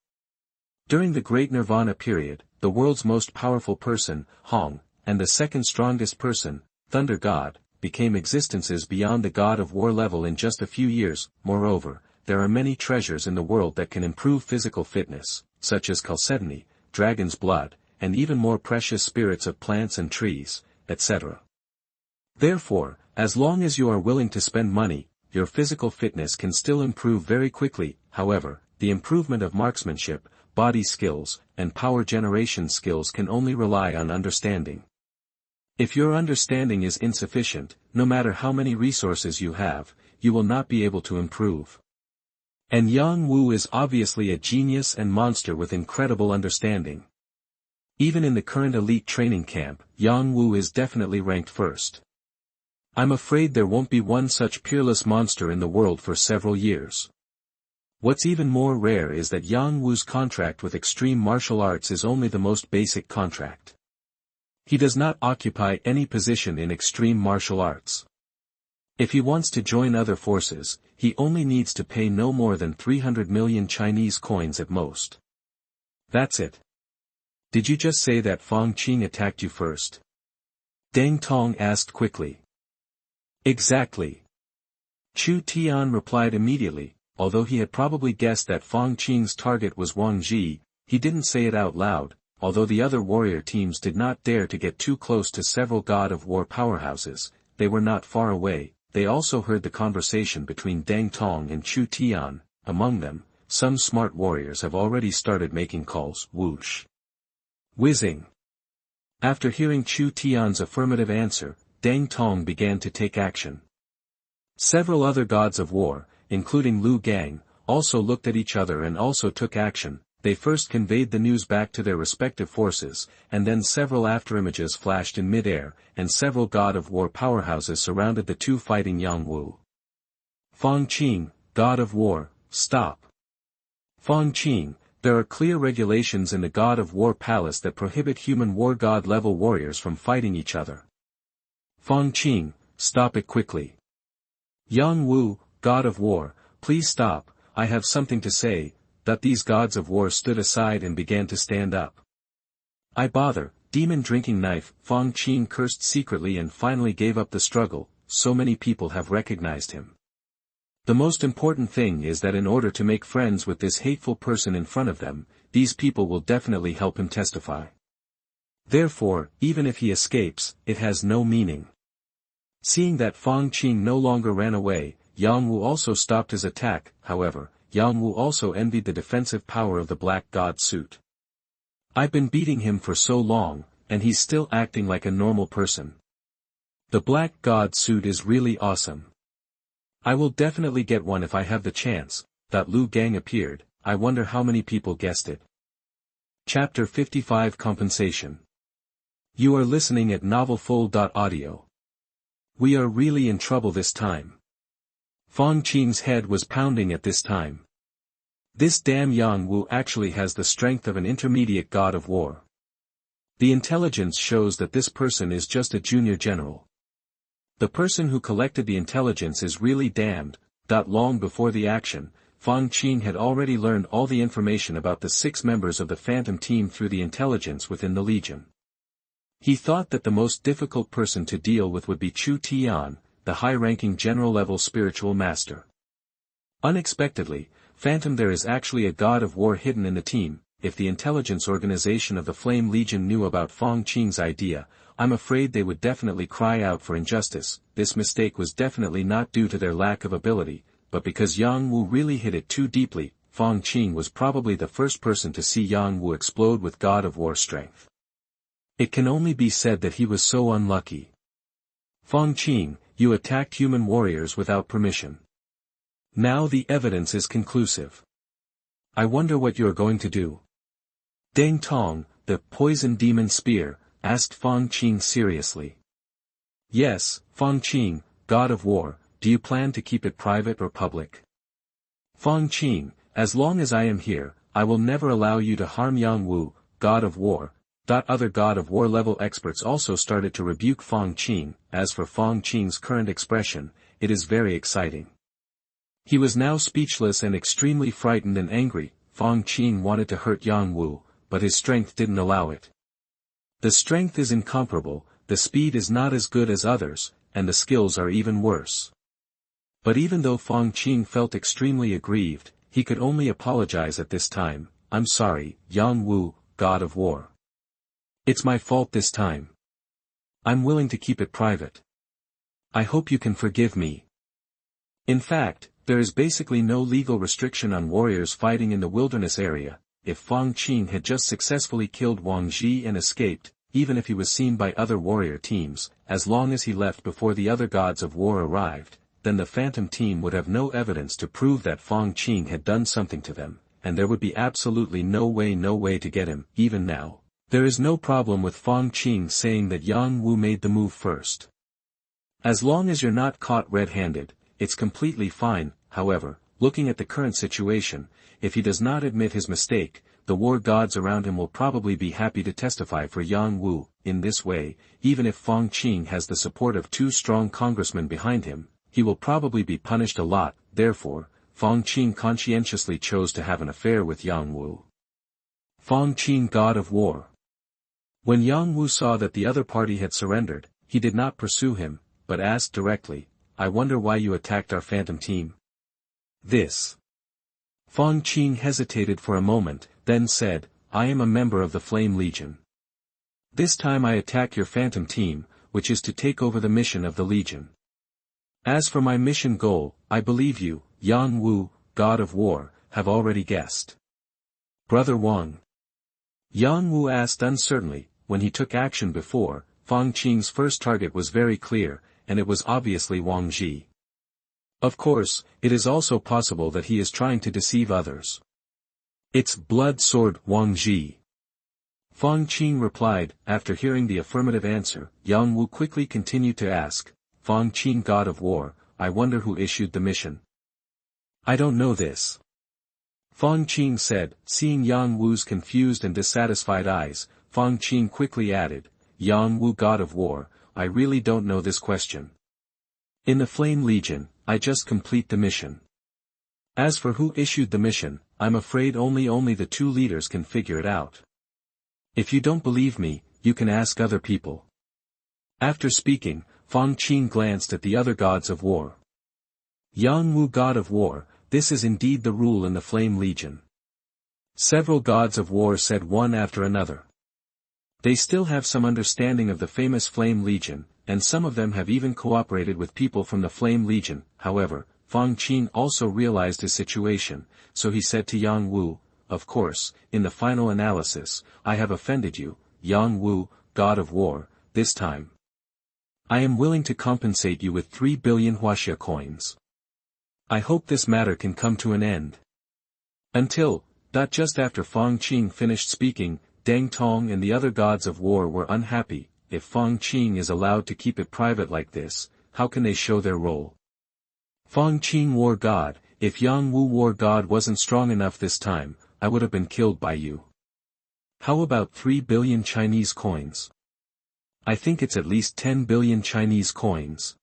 During the Great Nirvana period, the world's most powerful person, Hong, and the second strongest person, Thunder God, became existences beyond the god of war level in just a few years. Moreover, there are many treasures in the world that can improve physical fitness, such as chalcedony, dragon's blood, and even more precious spirits of plants and trees, etc. Therefore, as long as you are willing to spend money, your physical fitness can still improve very quickly. However, the improvement of marksmanship, body skills, and power generation skills can only rely on understanding. If your understanding is insufficient, no matter how many resources you have, you will not be able to improve. And Yang Wu is obviously a genius and monster with incredible understanding. Even in the current elite training camp, Yang Wu is definitely ranked first. I'm afraid there won't be one such peerless monster in the world for several years. What's even more rare is that Yang Wu's contract with Extreme Martial Arts is only the most basic contract. He does not occupy any position in Extreme Martial Arts. If he wants to join other forces, he only needs to pay no more than 300 million Chinese coins at most. That's it. Did you just say that Fang Qing attacked you first? Dang Tong asked quickly. Exactly. Chu Tian replied immediately. Although he had probably guessed that Fang Qing's target was Wang Ji, he didn't say it out loud. Although the other warrior teams did not dare to get too close to several god of war powerhouses, they were not far away. They also heard the conversation between Dang Tong and Chu Tian. Among them, some smart warriors have already started making calls. Whoosh. Whizzing. After hearing Chu Tian's affirmative answer, Dang Tong began to take action. Several other gods of war, including Lu Gang, also looked at each other and also took action. They first conveyed the news back to their respective forces, and then several afterimages flashed in mid-air, and several god of war powerhouses surrounded the two fighting Yang Wu. Fang Qing, god of war, stop. Fang Qing, there are clear regulations in the god of war palace that prohibit human war god level warriors from fighting each other. Fang Qing, stop it quickly. Yang Wu, god of war, please stop, I have something to say. That these gods of war stood aside and began to stand up. I bother, demon drinking knife. Fang Qing cursed secretly and finally gave up the struggle. So many people have recognized him. The most important thing is that in order to make friends with this hateful person in front of them, these people will definitely help him testify. Therefore, even if he escapes, it has no meaning. Seeing that Fang Qing no longer ran away, Yang Wu also stopped his attack. However, Yang Wu also envied the defensive power of the Black God suit. I've been beating him for so long, and he's still acting like a normal person. The Black God suit is really awesome. I will definitely get one if I have the chance. Lu Gang appeared. I wonder how many people guessed it. Chapter 55 Compensation. You are listening at MTnovel.audio. We are really in trouble this time. Fang Qing's head was pounding at this time. This damn Yang Wu actually has the strength of an intermediate god of war. The intelligence shows that this person is just a junior general. The person who collected the intelligence is really damned. Long before the action, Fang Qing had already learned all the information about the 6 members of the Phantom team through the intelligence within the Legion. He thought that the most difficult person to deal with would be Chu Tian, the high-ranking general-level spiritual master. Unexpectedly, Phantom, there is actually a god of war hidden in the team. If the intelligence organization of the Flame Legion knew about Fang Qing's idea, I'm afraid they would definitely cry out for injustice. This mistake was definitely not due to their lack of ability, but because Yang Wu really hit it too deeply. Fang Qing was probably the first person to see Yang Wu explode with god of war strength. It can only be said that he was so unlucky. Fang Qing, you attacked human warriors without permission. Now the evidence is conclusive. I wonder what you are going to do. Dang Tong, the poison demon spear. asked Fang Qing seriously. Yes, Fang Qing, God of War, do you plan to keep it private or public? Fang Qing, as long as I am here, I will never allow you to harm Yang Wu, God of War. Other God of War level experts also started to rebuke Fang Qing. As for Fang Qing's current expression, it is very exciting. He was now speechless and extremely frightened and angry. Fang Qing wanted to hurt Yang Wu, but his strength didn't allow it. The strength is incomparable, the speed is not as good as others, and the skills are even worse. But even though Fang Qing felt extremely aggrieved, he could only apologize at this time. I'm sorry, Yang Wu, God of War. It's my fault this time. I'm willing to keep it private. I hope you can forgive me. In fact, there is basically no legal restriction on warriors fighting in the wilderness area. If Fang Qing had just successfully killed Wang Ji and escaped, even if he was seen by other warrior teams, as long as he left before the other gods of war arrived, then the Phantom team would have no evidence to prove that Fang Qing had done something to them, and there would be absolutely no way to get him. Even now, there is no problem with Fang Qing saying that Yang Wu made the move first. As long as you're not caught red-handed, it's completely fine. However, looking at the current situation, if he does not admit his mistake, the war gods around him will probably be happy to testify for Yang Wu. In this way, even if Fang Qing has the support of 2 strong congressmen behind him, he will probably be punished a lot. Therefore, Fang Qing conscientiously chose to have an affair with Yang Wu. Fang Qing, God of War. When Yang Wu saw that the other party had surrendered, he did not pursue him, but asked directly, I wonder why you attacked our Phantom team? This. Fang Qing hesitated for a moment, then said, I am a member of the Flame Legion. This time I attack your Phantom team, which is to take over the mission of the Legion. As for my mission goal, I believe you, Yang Wu, God of War, have already guessed. Brother Wang. Yang Wu asked uncertainly. When he took action before, Fang Qing's first target was very clear, and it was obviously Wang Ji. Of course, it is also possible that he is trying to deceive others. It's Blood Sword Wang Ji. Fang Qing replied. After hearing the affirmative answer, Yang Wu quickly continued to ask, Fang Qing, God of War, I wonder who issued the mission. I don't know this. Fang Qing said. Seeing Yang Wu's confused and dissatisfied eyes, Fang Qing quickly added, Yang Wu, God of War, I really don't know this question. In the Flame Legion, I just complete the mission. As for who issued the mission, I'm afraid only the 2 leaders can figure it out. If you don't believe me, you can ask other people. After speaking, Fang Qing glanced at the other gods of war. Yang Wu, God of War, this is indeed the rule in the Flame Legion. Several gods of war said one after another. They still have some understanding of the famous Flame Legion, and some of them have even cooperated with people from the Flame Legion. However, Fang Qing also realized his situation, so he said to Yang Wu, of course, in the final analysis, I have offended you, Yang Wu, God of War, this time. I am willing to compensate you with 3 billion Huaxia coins. I hope this matter can come to an end. Until, just after Fang Qing finished speaking, Deng Tong and the other gods of war were unhappy. If Fang Qing is allowed to keep it private like this, how can they show their role? Fang Qing, War God, if Yang Wu, War God, wasn't strong enough this time, I would have been killed by you. How about 3 billion Chinese coins? I think it's at least 10 billion Chinese coins.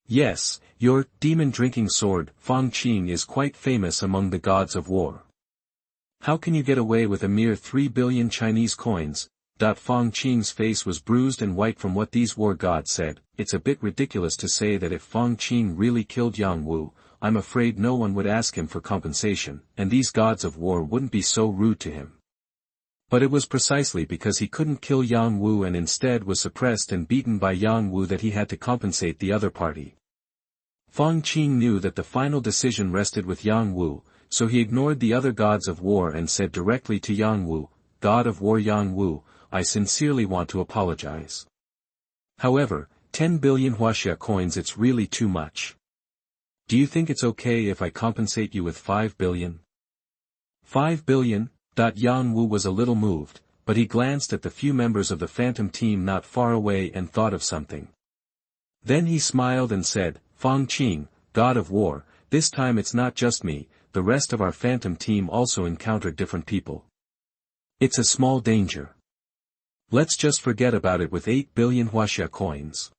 Yes, your demon drinking sword, Fang Qing, is quite famous among the gods of war. How can you get away with a mere 3 billion Chinese coins? Fang Qing's face was bruised and white from what these war gods said. It's a bit ridiculous to say that if Fang Qing really killed Yang Wu, I'm afraid no one would ask him for compensation, and these gods of war wouldn't be so rude to him. But it was precisely because he couldn't kill Yang Wu and instead was suppressed and beaten by Yang Wu that he had to compensate the other party. Fang Qing knew that the final decision rested with Yang Wu, so he ignored the other gods of war and said directly to Yang Wu, God of War Yang Wu, I sincerely want to apologize. However, 10 billion Huaxia coins, it's really too much. Do you think it's okay if I compensate you with 5 billion? 5 billion? Yang Wu was a little moved, but he glanced at the few members of the phantom team not far away and thought of something. Then he smiled and said, "Fang Qing, God of War, this time it's not just me, the rest of our phantom team also encountered different people. It's a small danger. Let's just forget about it with 8 billion Huaxia coins."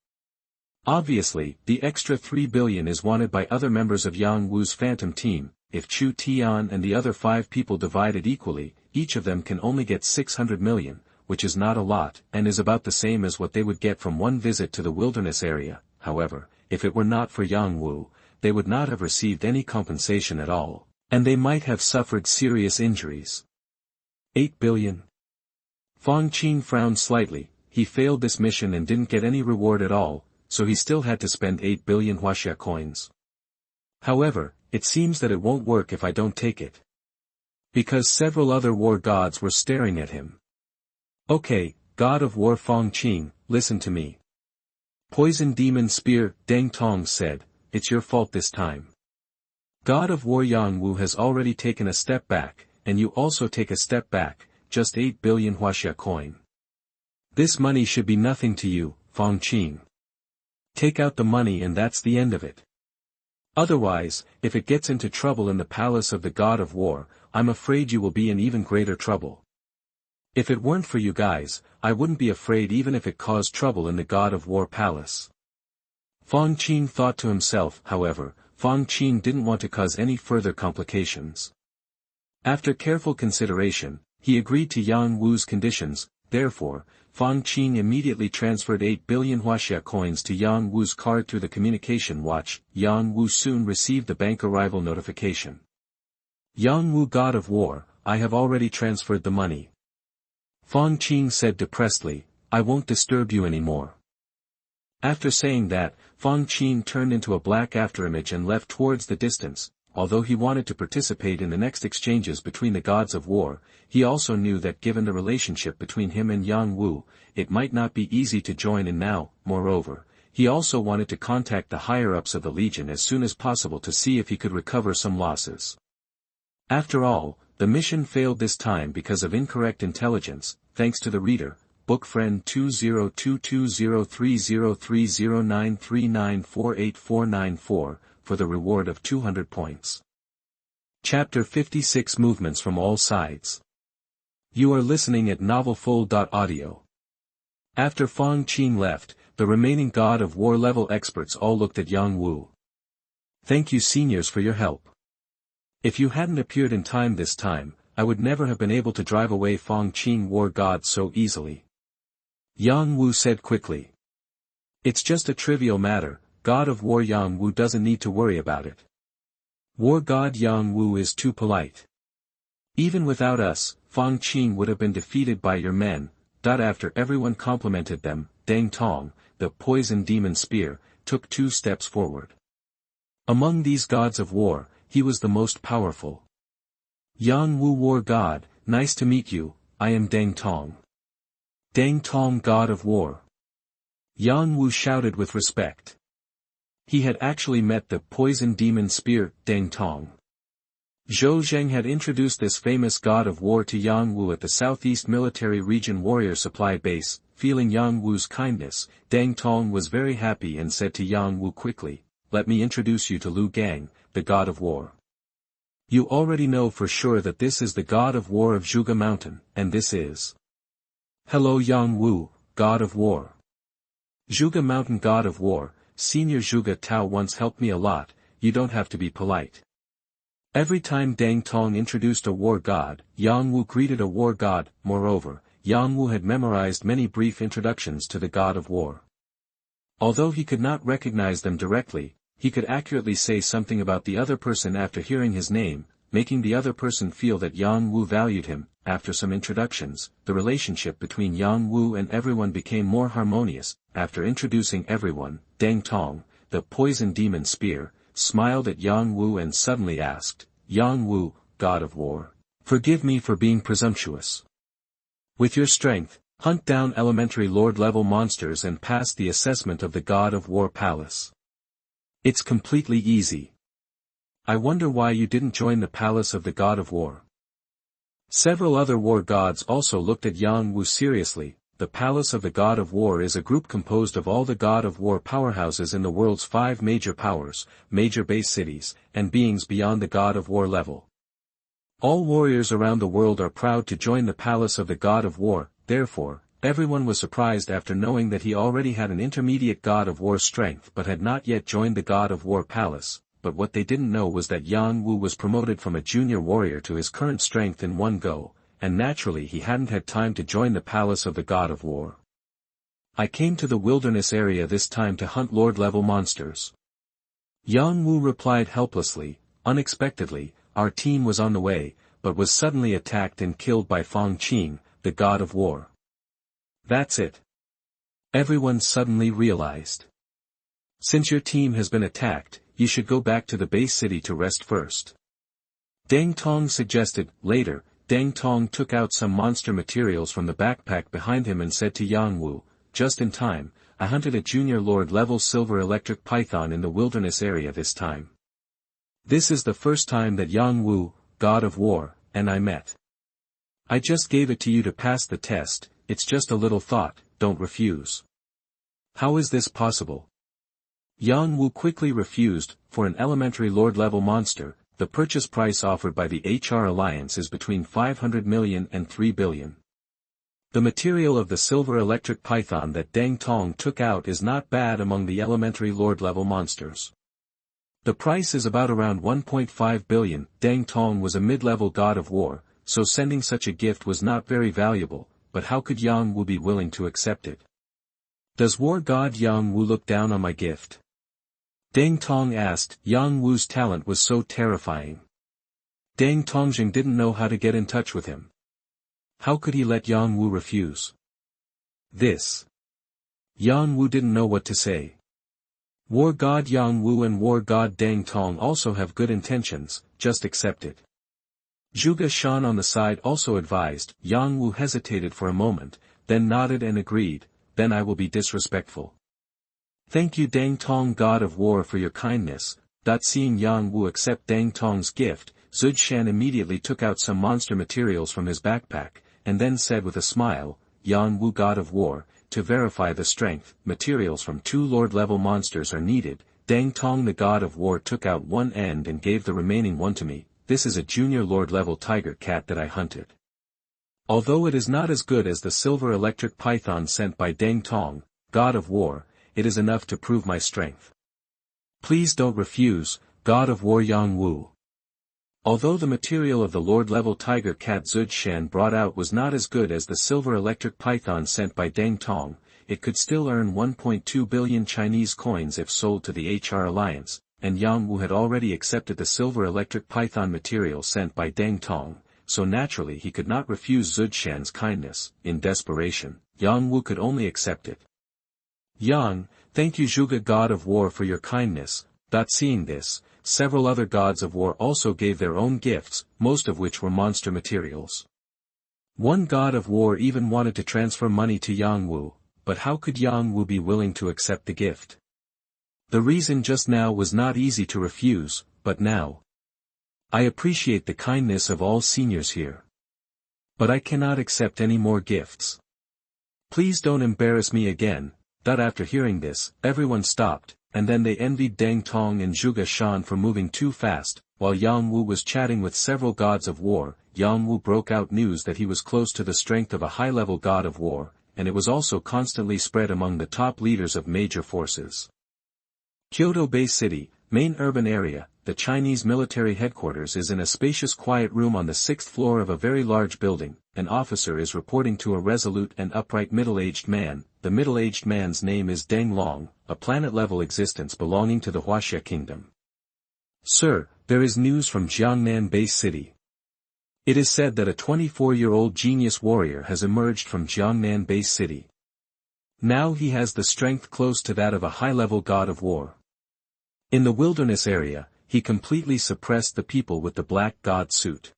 Obviously, the extra 3 billion is wanted by other members of Yang Wu's phantom team. If Chu Tian and the other 5 people divide it equally, each of them can only get 600 million, which is not a lot, and is about the same as what they would get from one visit to the wilderness area. However, if it were not for Yang Wu, they would not have received any compensation at all, and they might have suffered serious injuries. 8 billion. Fang Qing frowned slightly. He failed this mission and didn't get any reward at all, so he still had to spend 8 billion Huaxia coins. However, it seems that it won't work if I don't take it. Because several other war gods were staring at him. "Okay, God of War Fang Qing, listen to me." Poison Demon Spear, Deng Tong said, "It's your fault this time. God of War Yang Wu has already taken a step back, and you also take a step back, just 8 billion Huaxia coin. This money should be nothing to you, Fang Qing. Take out the money and that's the end of it. Otherwise, if it gets into trouble in the palace of the God of War, I'm afraid you will be in even greater trouble. If it weren't for you guys, I wouldn't be afraid even if it caused trouble in the God of War palace." Fang Qing thought to himself. However, Fang Qing didn't want to cause any further complications. After careful consideration, he agreed to Yang Wu's conditions. Therefore, Fang Qing immediately transferred 8 billion Huaxia coins to Yang Wu's card through the communication watch. Yang Wu soon received the bank arrival notification. "Yang Wu God of War, I have already transferred the money." Fang Qing said depressedly, "I won't disturb you anymore." After saying that, Fang Qing turned into a black afterimage and left towards the distance. Although he wanted to participate in the next exchanges between the gods of war, he also knew that given the relationship between him and Yang Wu, it might not be easy to join in now. Moreover, he also wanted to contact the higher-ups of the Legion as soon as possible to see if he could recover some losses. After all, the mission failed this time because of incorrect intelligence, thanks to the reader, book friend 202203030939484494, for the reward of 200 points. Chapter 56 Movements from All Sides. You are listening at MTnovel.audio. After Fang Qing left, the remaining God of War level experts all looked at Yang Wu. "Thank you seniors for your help. If you hadn't appeared in time this time, I would never have been able to drive away Fang Qing War God so easily." Yang Wu said quickly. "It's just a trivial matter. God of War Yang Wu doesn't need to worry about it. War God Yang Wu is too polite. Even without us, Fang Qing would have been defeated by your men." After everyone complimented them, Deng Tong, the poison demon spear, took 2 steps forward. Among these gods of war, he was the most powerful. "Yang Wu War God, nice to meet you, I am Deng Tong." "Deng Tong God of War." Yang Wu shouted with respect. He had actually met the poison demon spear, Deng Tong. Zhou Zheng had introduced this famous god of war to Yang Wu at the Southeast Military Region Warrior Supply Base. Feeling Yang Wu's kindness, Deng Tong was very happy and said to Yang Wu quickly, "Let me introduce you to Lu Gang, the god of war. You already know for sure that this is the god of war of Zhuge Mountain, and this is..." "Hello Yang Wu, god of war. Zhuge Mountain god of war, Senior Zhuge Tao once helped me a lot, you don't have to be polite." Every time Deng Tong introduced a war god, Yang Wu greeted a war god. Moreover, Yang Wu had memorized many brief introductions to the god of war. Although he could not recognize them directly, he could accurately say something about the other person after hearing his name, making the other person feel that Yang Wu valued him. After some introductions, the relationship between Yang Wu and everyone became more harmonious. After introducing everyone, Deng Tong, the poison demon spear, smiled at Yang Wu and suddenly asked, "Yang Wu, god of war, forgive me for being presumptuous. With your strength, hunt down elementary lord-level monsters and pass the assessment of the god of war palace. It's completely easy. I wonder why you didn't join the palace of the god of war." Several other war gods also looked at Yang Wu seriously. The Palace of the God of War is a group composed of all the God of War powerhouses in the world's 5 major powers, major base cities, and beings beyond the God of War level. All warriors around the world are proud to join the Palace of the God of War. Therefore, everyone was surprised after knowing that he already had an intermediate God of War strength but had not yet joined the God of War Palace. But what they didn't know was that Yang Wu was promoted from a junior warrior to his current strength in one go, and naturally he hadn't had time to join the Palace of the God of War. I came to the wilderness area this time to hunt Lord-level monsters. Yang Wu replied helplessly. Unexpectedly, our team was on the way, but was suddenly attacked and killed by Fang Qing, the God of War. That's it. Everyone suddenly realized. Since your team has been attacked, you should go back to the base city to rest first. Deng Tong suggested. Later, Deng Tong took out some monster materials from the backpack behind him and said to Yang Wu, just in time, I hunted a junior lord-level silver electric python in the wilderness area this time. This is the first time that Yang Wu, God of War, and I met. I just gave it to you to pass the test. It's just a little thought, don't refuse. How is this possible? Yang Wu quickly refused. For an elementary lord-level monster, the purchase price offered by the HR Alliance is between 500 million and 3 billion. The material of the silver electric python that Deng Tong took out is not bad among the elementary lord-level monsters. The price is about around 1.5 billion. Deng Tong was a mid-level God of War, so sending such a gift was not very valuable, but how could Yang Wu be willing to accept it? Does War God Yang Wu look down on my gift? Deng Tong asked. Yang Wu's talent was so terrifying. Deng Tongjing didn't know how to get in touch with him. How could he let Yang Wu refuse this? Yang Wu didn't know what to say. War God Yang Wu and War God Deng Tong also have good intentions, just accept it. Zhuge Shan on the side also advised. Yang Wu hesitated for a moment, then nodded and agreed. Then I will be disrespectful. Thank you Deng Tong God of War for your kindness. Seeing Yang Wu accept Deng Tong's gift, Zhuge Shan immediately took out some monster materials from his backpack, and then said with a smile, Yang Wu God of War, to verify the strength, materials from 2 lord-level monsters are needed. Deng Tong the God of War took out one end and gave the remaining one to me. This is a junior lord-level tiger cat that I hunted. Although it is not as good as the silver electric python sent by Deng Tong, God of War, it is enough to prove my strength. Please don't refuse, God of War Yang Wu. Although the material of the lord-level tiger cat Zhuge Shan brought out was not as good as the silver electric python sent by Deng Tong, it could still earn 1.2 billion Chinese coins if sold to the HR Alliance, and Yang Wu had already accepted the silver electric python material sent by Deng Tong, so naturally he could not refuse Zhuge Shan's kindness. In desperation, Yang Wu could only accept it. Yang, thank you Zhuge God of War for your kindness. Seeing this, several other gods of war also gave their own gifts, most of which were monster materials. One God of War even wanted to transfer money to Yang Wu, but how could Yang Wu be willing to accept the gift? The reason just now was not easy to refuse, but now. I appreciate the kindness of all seniors here. But I cannot accept any more gifts. Please don't embarrass me again. After hearing this, everyone stopped, and then they envied Deng Tong and Zhuge Shan for moving too fast. While Yang Wu was chatting with several gods of war, Yang Wu broke out news that he was close to the strength of a high-level god of war, and it was also constantly spread among the top leaders of major forces. Kyoto Bay City, main urban area. The Chinese military headquarters is in a spacious quiet room on the 6th floor of a very large building. An officer is reporting to a resolute and upright middle-aged man. The middle-aged man's name is Deng Long, a planet-level existence belonging to the Huaxia Kingdom. Sir, there is news from Jiangnan Bay City. It is said that a 24-year-old genius warrior has emerged from Jiangnan Bay City. Now he has the strength close to that of a high-level god of war. In the wilderness area, he completely suppressed the people with the black god suit.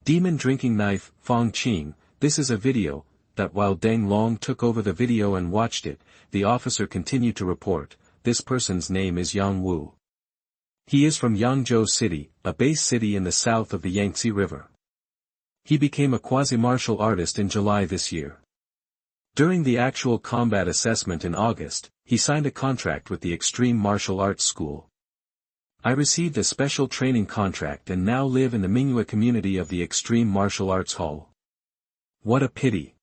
Demon drinking knife, Fang Qing. This is a video. While Deng Long took over the video and watched it, the officer continued to report. This person's name is Yang Wu. He is from Yangzhou City, a base city in the south of the Yangtze River. He became a quasi-martial artist in July this year. During the actual combat assessment in August, he signed a contract with the Extreme Martial Arts School. I received a special training contract and now live in the Mingyue community of the Extreme Martial Arts Hall. What a pity.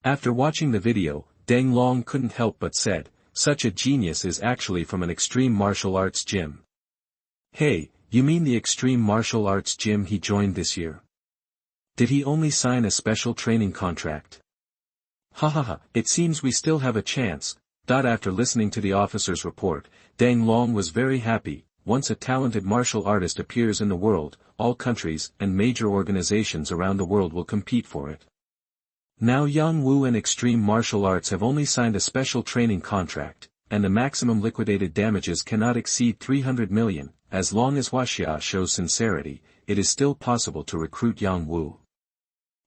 After watching the video, Deng Long couldn't help but said, such a genius is actually from an extreme martial arts gym. Hey, you mean the extreme martial arts gym he joined this year? Did he only sign a special training contract? Hahaha, it seems we still have a chance. After listening to the officer's report, Deng Long was very happy. Once a talented martial artist appears in the world, all countries and major organizations around the world will compete for it. Now Yang Wu and Extreme Martial Arts have only signed a special training contract, and the maximum liquidated damages cannot exceed 300 million, as long as Huaxia shows sincerity, it is still possible to recruit Yang Wu.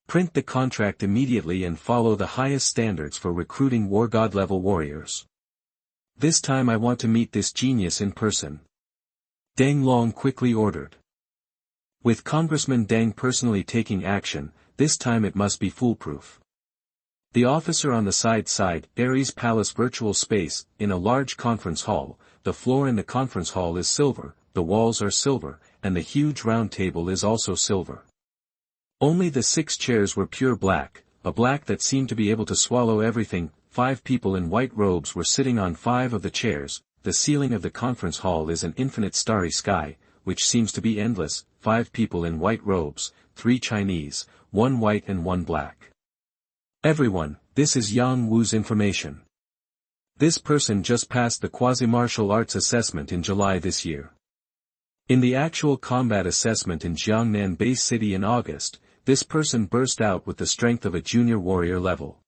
Print the contract immediately and follow the highest standards for recruiting war god level warriors. This time I want to meet this genius in person. Deng Long quickly ordered. With Congressman Deng personally taking action, this time it must be foolproof. The officer on the side Ares Palace virtual space, in a large conference hall, the floor in the conference hall is silver, the walls are silver, and the huge round table is also silver. Only the 6 chairs were pure black, a black that seemed to be able to swallow everything. 5 people in white robes were sitting on 5 of the chairs. The ceiling of the conference hall is an infinite starry sky, which seems to be endless. 5 people in white robes, 3 Chinese, 1 white and 1 black. Everyone, this is Yang Wu's information. This person just passed the quasi-martial arts assessment in July this year. In the actual combat assessment in Jiangnan Base City in August, this person burst out with the strength of a junior warrior level.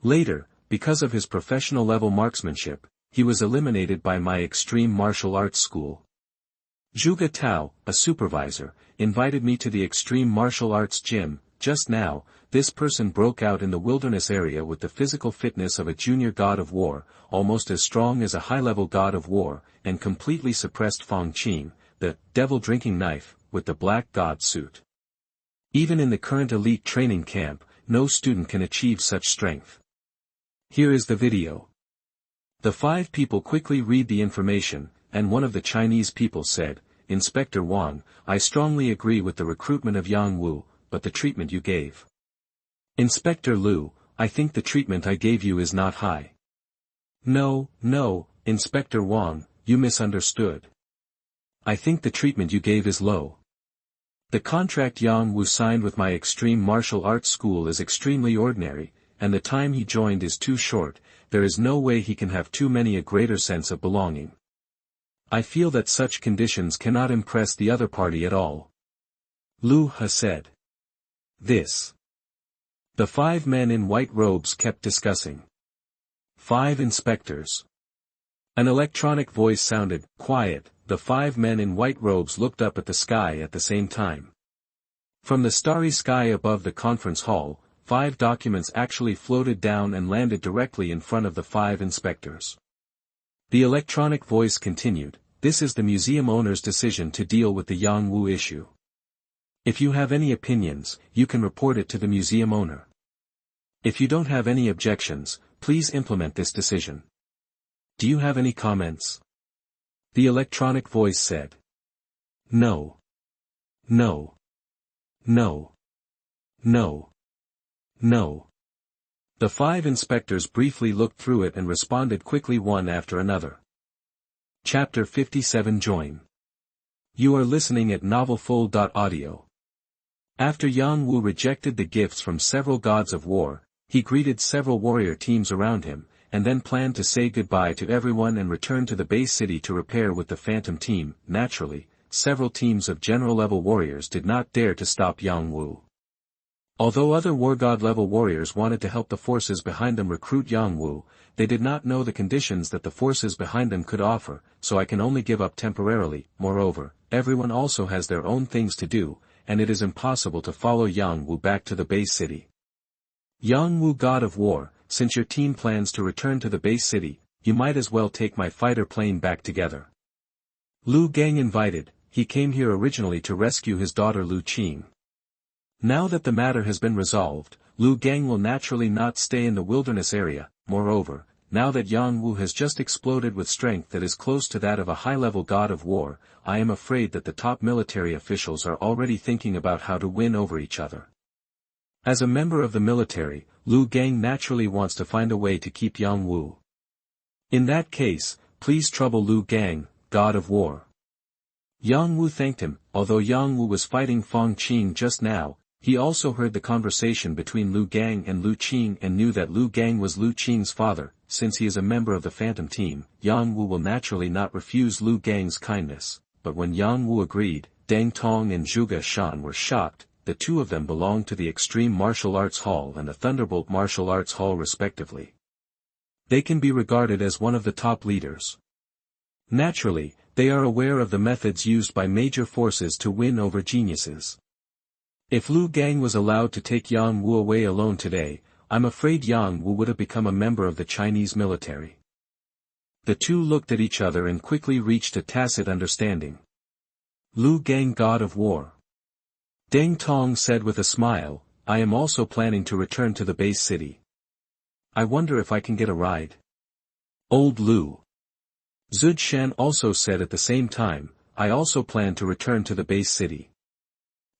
Later, because of his professional level marksmanship, he was eliminated by my extreme martial arts school. Zhuge Tao, a supervisor, invited me to the extreme martial arts gym. Just now, this person broke out in the wilderness area with the physical fitness of a junior god of war, almost as strong as a high-level god of war, and completely suppressed Feng Qin, the devil drinking knife, with the black god suit. Even in the current elite training camp, no student can achieve such strength. Here is the video. The 5 people quickly read the information, and one of the Chinese people said, Inspector Wang, I strongly agree with the recruitment of Yang Wu, but the treatment you gave. Inspector Liu, I think the treatment I gave you is not high. No, Inspector Wang, you misunderstood. I think the treatment you gave is low. The contract Yang Wu signed with my extreme martial arts school is extremely ordinary, and the time he joined is too short. There is no way he can have too many a greater sense of belonging. I feel that such conditions cannot impress the other party at all. Lu He said. This. The 5 men in white robes kept discussing. 5 inspectors. An electronic voice sounded, quiet. The 5 men in white robes looked up at the sky at the same time. From the starry sky above the conference hall, 5 documents actually floated down and landed directly in front of the 5 inspectors. The electronic voice continued, this is the museum owner's decision to deal with the Yang Wu issue. If you have any opinions, you can report it to the museum owner. If you don't have any objections, please implement this decision. Do you have any comments? The electronic voice said. No. No. No. No. No. The 5 inspectors briefly looked through it and responded quickly one after another. Chapter 57 Join. You are listening at MaleProtagonist. After Yang Wu rejected the gifts from several gods of war, he greeted several warrior teams around him, and then planned to say goodbye to everyone and return to the base city to repair with the Phantom team. Naturally, several teams of general-level warriors did not dare to stop Yang Wu. Although other war god-level warriors wanted to help the forces behind them recruit Yang Wu, they did not know the conditions that the forces behind them could offer, so I can only give up temporarily. Moreover, everyone also has their own things to do, and it is impossible to follow Yang Wu back to the base city. Yang Wu god of war, since your team plans to return to the base city, you might as well take my fighter plane back together. Lu Gang invited, he came here originally to rescue his daughter Lu Qing. Now that the matter has been resolved, Lu Gang will naturally not stay in the wilderness area. Moreover, now that Yang Wu has just exploded with strength that is close to that of a high-level god of war, I am afraid that the top military officials are already thinking about how to win over each other. As a member of the military, Lu Gang naturally wants to find a way to keep Yang Wu. In that case, please trouble Lu Gang, god of war. Yang Wu thanked him. Although Yang Wu was fighting Fang Qing just now, he also heard the conversation between Lu Gang and Lu Qing and knew that Lu Gang was Lu Qing's father. Since he is a member of the Phantom Team, Yang Wu will naturally not refuse Lu Gang's kindness, but when Yang Wu agreed, Deng Tong and Zhuge Shan were shocked. The two of them belonged to the Extreme Martial Arts Hall and the Thunderbolt Martial Arts Hall respectively. They can be regarded as one of the top leaders. Naturally, they are aware of the methods used by major forces to win over geniuses. If Lu Gang was allowed to take Yang Wu away alone today, I'm afraid Yang Wu would have become a member of the Chinese military. The two looked at each other and quickly reached a tacit understanding. Lu Gang, god of war. Deng Tong said with a smile, I am also planning to return to the base city. I wonder if I can get a ride. Old Lu. Zhu Shan also said at the same time, I also plan to return to the base city.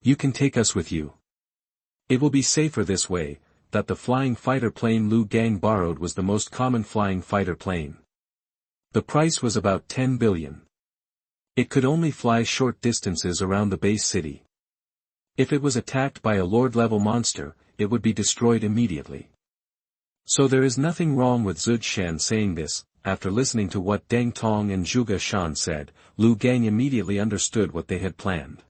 You can take us with you. It will be safer this way. That the flying fighter plane Lu Gang borrowed was the most common flying fighter plane. The price was about 10 billion. It could only fly short distances around the base city. If it was attacked by a Lord-level monster, it would be destroyed immediately. So there is nothing wrong with Zhu Shan saying this. After listening to what Deng Tong and Zhuge Shan said, Lu Gang immediately understood what they had planned.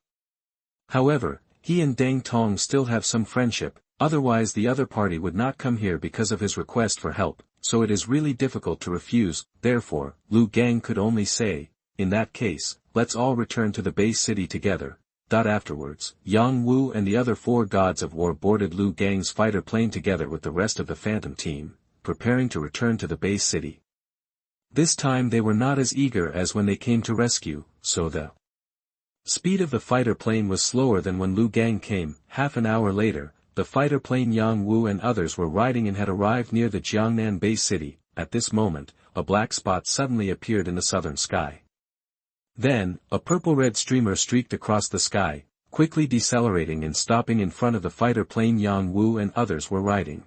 However, he and Deng Tong still have some friendship, otherwise the other party would not come here because of his request for help, so it is really difficult to refuse. Therefore, Lu Gang could only say, in that case, let's all return to the base city together. Afterwards, Yang Wu and the other four gods of war boarded Lu Gang's fighter plane together with the rest of the Phantom Team, preparing to return to the base city. This time they were not as eager as when they came to rescue, so the speed of the fighter plane was slower than when Lu Gang came. Half an hour later, the fighter plane Yang Wu and others were riding and had arrived near the Jiangnan base city. At this moment, a black spot suddenly appeared in the southern sky. Then, a purple-red streamer streaked across the sky, quickly decelerating and stopping in front of the fighter plane Yang Wu and others were riding.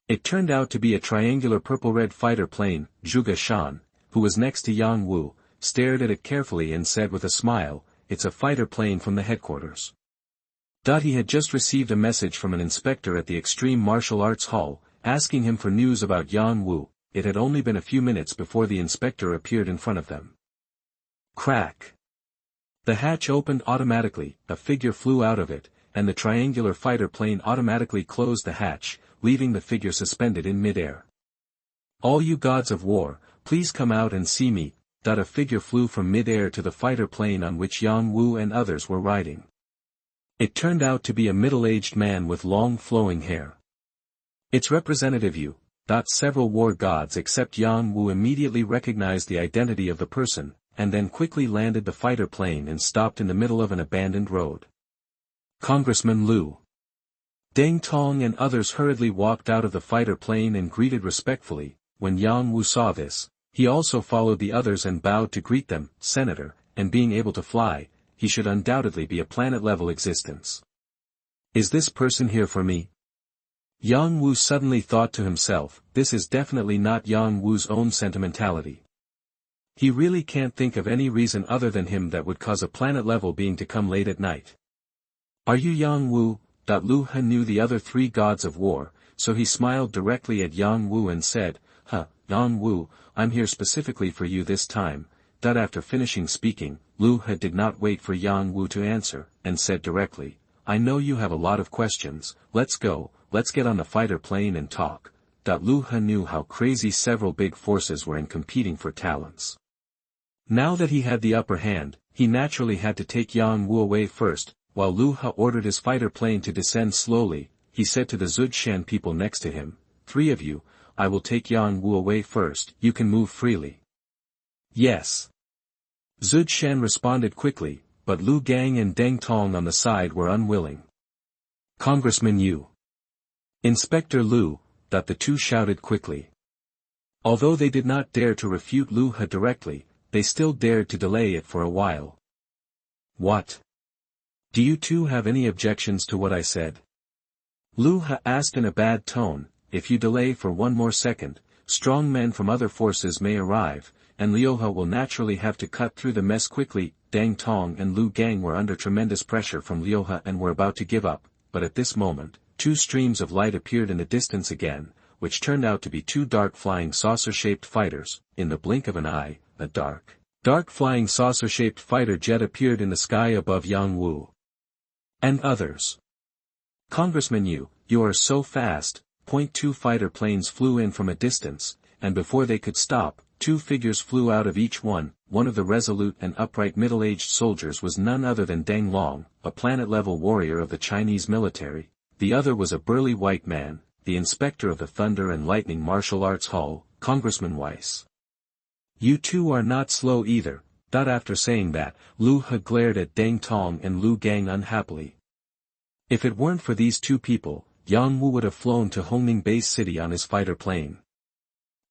It turned out to be a triangular purple-red fighter plane. Zhuge Shan, who was next to Yang Wu, stared at it carefully and said with a smile, it's a fighter plane from the headquarters. He had just received a message from an inspector at the Extreme Martial Arts Hall, asking him for news about Yang Wu. It had only been a few minutes before the inspector appeared in front of them. Crack! The hatch opened automatically, a figure flew out of it, and the triangular fighter plane automatically closed the hatch, leaving the figure suspended in midair. All you gods of war, please come out and see me. A figure flew from midair to the fighter plane on which Yang Wu and others were riding. It turned out to be a middle-aged man with long flowing hair. Its representative you. Several war gods except Yang Wu immediately recognized the identity of the person, and then quickly landed the fighter plane and stopped in the middle of an abandoned road. Congressman Lu. Deng Tong and others hurriedly walked out of the fighter plane and greeted respectfully. When Yang Wu saw this, he also followed the others and bowed to greet them. Senator, and being able to fly, he should undoubtedly be a planet-level existence. Is this person here for me? Yang Wu suddenly thought to himself, this is definitely not Yang Wu's own sentimentality. He really can't think of any reason other than him that would cause a planet-level being to come late at night. Are you Yang Wu? Lu Han knew the other three gods of war, so he smiled directly at Yang Wu and said, Yang Wu, I'm here specifically for you this time. After finishing speaking, Lu Han did not wait for Yang Wu to answer, and said directly, I know you have a lot of questions, let's go, let's get on the fighter plane and talk. Lu Han knew how crazy several big forces were in competing for talents. Now that he had the upper hand, he naturally had to take Yang Wu away first. While Lu Han ordered his fighter plane to descend slowly, he said to the Zhu Shan people next to him, 3 of you, I will take Yang Wu away first, you can move freely. Yes. Zhu Shan responded quickly, but Lu Gang and Deng Tong on the side were unwilling. Congressman Yu. Inspector Liu, that the two shouted quickly. Although they did not dare to refute Liu He directly, they still dared to delay it for a while. What? Do you two have any objections to what I said? Liu He asked in a bad tone. If you delay for one more second, strong men from other forces may arrive, and Liu He will naturally have to cut through the mess quickly. Dang Tong and Lu Gang were under tremendous pressure from Liu He and were about to give up, but at this moment, two streams of light appeared in the distance again, which turned out to be two dark flying saucer-shaped fighters. In the blink of an eye, a dark flying saucer-shaped fighter jet appeared in the sky above Yang Wu. And others. Congressman Yu, you are so fast. Two fighter planes flew in from a distance, and before they could stop, two figures flew out of each one. One of the resolute and upright middle-aged soldiers was none other than Deng Long, a planet-level warrior of the Chinese military. The other was a burly white man, the inspector of the Thunder and Lightning Martial Arts Hall, Congressman Weiss. You two are not slow either. After saying that, Liu He glared at Deng Tong and Lu Gang unhappily. If it weren't for these two people, Yang Wu would have flown to Hongning Base City on his fighter plane.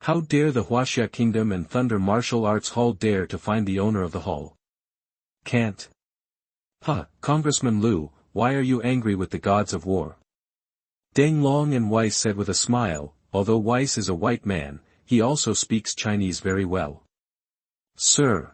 How dare the Huaxia Kingdom and Thunder Martial Arts Hall dare to find the owner of the hall? Can't. Congressman Liu, why are you angry with the gods of war? Deng Long and Weiss said with a smile. Although Weiss is a white man, he also speaks Chinese very well. Sir.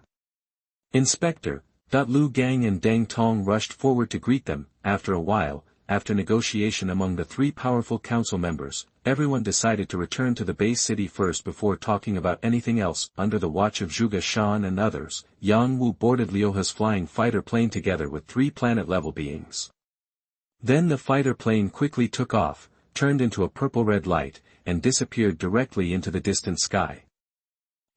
Inspector. Lu Gang and Deng Tong rushed forward to greet them. After a while, after negotiation among the three powerful council members, everyone decided to return to the base city first before talking about anything else. Under the watch of Zhuge Shan and others, Yang Wu boarded Liu He's flying fighter plane together with three planet-level beings. Then the fighter plane quickly took off, turned into a purple-red light, and disappeared directly into the distant sky.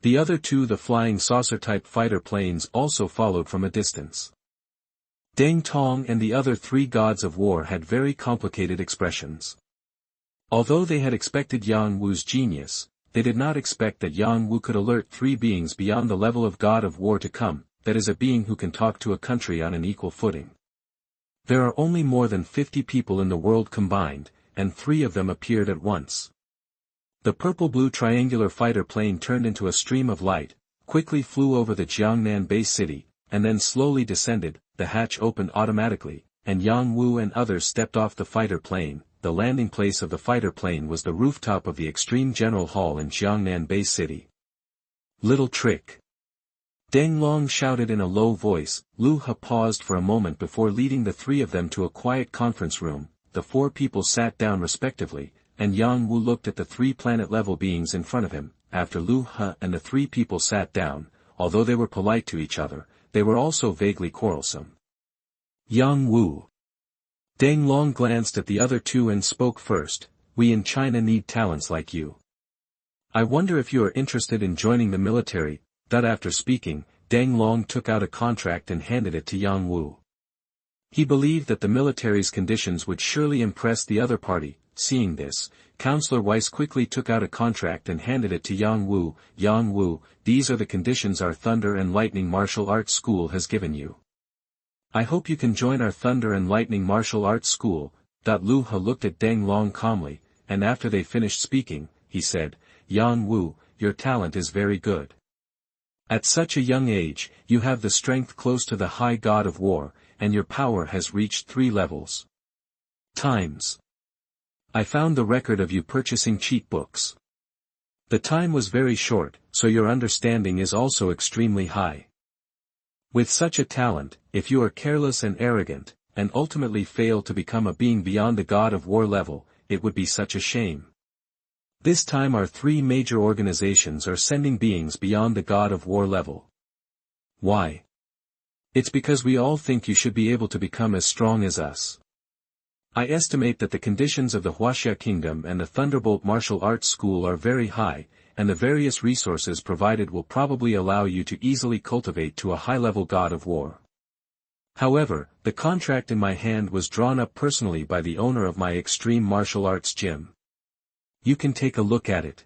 The other two, the flying saucer-type fighter planes, also followed from a distance. Deng Tong and the other three gods of war had very complicated expressions. Although they had expected Yang Wu's genius, they did not expect that Yang Wu could alert three beings beyond the level of god of war to come, that is a being who can talk to a country on an equal footing. There are only more than 50 people in the world combined, and three of them appeared at once. The purple-blue triangular fighter plane turned into a stream of light, quickly flew over the Jiangnan base city, and then slowly descended. The hatch opened automatically, and Yang Wu and others stepped off the fighter plane. The landing place of the fighter plane was the rooftop of the Extreme General Hall in Jiangnan base city. Little trick. Deng Long shouted in a low voice. Liu He paused for a moment before leading the three of them to a quiet conference room. The four people sat down respectively, and Yang Wu looked at the three planet-level beings in front of him. After Liu He and the three people sat down, although they were polite to each other, they were also vaguely quarrelsome. Yang Wu. Deng Long glanced at the other two and spoke first. We in China need talents like you. I wonder if you are interested in joining the military. After speaking, Deng Long took out a contract and handed it to Yang Wu. He believed that the military's conditions would surely impress the other party. Seeing this, Counselor Weiss quickly took out a contract and handed it to Yang Wu. Yang Wu, these are the conditions our Thunder and Lightning Martial Arts School has given you. I hope you can join our Thunder and Lightning Martial Arts School. Liu He looked at Deng Long calmly, and after they finished speaking, he said, Yang Wu, your talent is very good. At such a young age, you have the strength close to the high god of war, and your power has reached 3 levels. I found the record of you purchasing cheat books. The time was very short, so your understanding is also extremely high. With such a talent, if you are careless and arrogant, and ultimately fail to become a being beyond the god of war level, it would be such a shame. This time our 3 major organizations are sending beings beyond the god of war level. Why? It's because we all think you should be able to become as strong as us. I estimate that the conditions of the Huaxia Kingdom and the Thunderbolt Martial Arts School are very high, and the various resources provided will probably allow you to easily cultivate to a high-level god of war. However, the contract in my hand was drawn up personally by the owner of my Extreme Martial Arts Gym. You can take a look at it.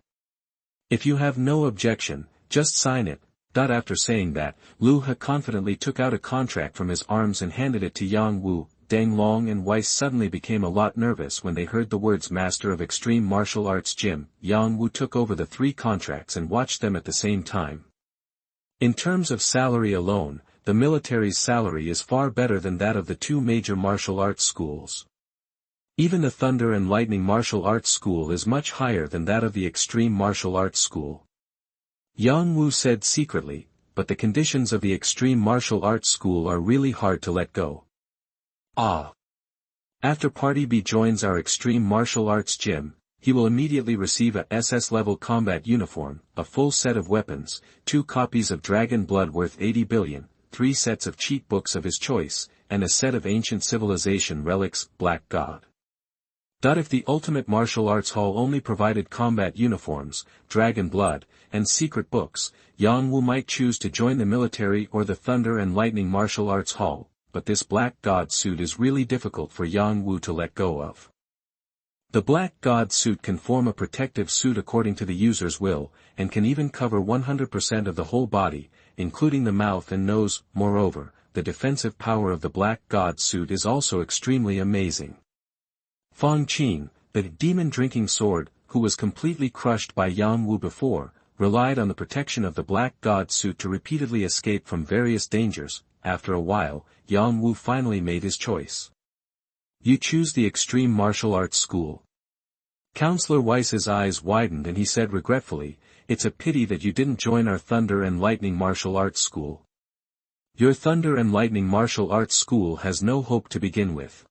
If you have no objection, just sign it. After saying that, Liu He confidently took out a contract from his arms and handed it to Yang Wu. Deng Long and Weiss suddenly became a lot nervous when they heard the words Master of Extreme Martial Arts Gym. Yang Wu took over the 3 contracts and watched them at the same time. In terms of salary alone, the military's salary is far better than that of the 2 major martial arts schools. Even the Thunder and Lightning Martial Arts School is much higher than that of the Extreme Martial Arts School. Yang Wu said secretly, but the conditions of the Extreme Martial Arts School are really hard to let go. Ah. After Party B joins our Extreme Martial Arts Gym, he will immediately receive a SS-level combat uniform, a full set of weapons, 2 copies of Dragon Blood worth 80 billion, 3 sets of cheat books of his choice, and a set of ancient civilization relics, Black God. If the Ultimate Martial Arts Hall only provided combat uniforms, Dragon Blood, and secret books, Yang Wu might choose to join the military or the Thunder and Lightning Martial Arts Hall, but this Black God suit is really difficult for Yang Wu to let go of. The Black God suit can form a protective suit according to the user's will, and can even cover 100% of the whole body, including the mouth and nose. Moreover, the defensive power of the Black God suit is also extremely amazing. Fang Qing, the demon drinking sword, who was completely crushed by Yang Wu before, relied on the protection of the Black God suit to repeatedly escape from various dangers. After a while, Yang Wu finally made his choice. You choose the Extreme Martial Arts School. Counselor Weiss's eyes widened and he said regretfully, it's a pity that you didn't join our Thunder and Lightning Martial Arts School. Your Thunder and Lightning Martial Arts School has no hope to begin with.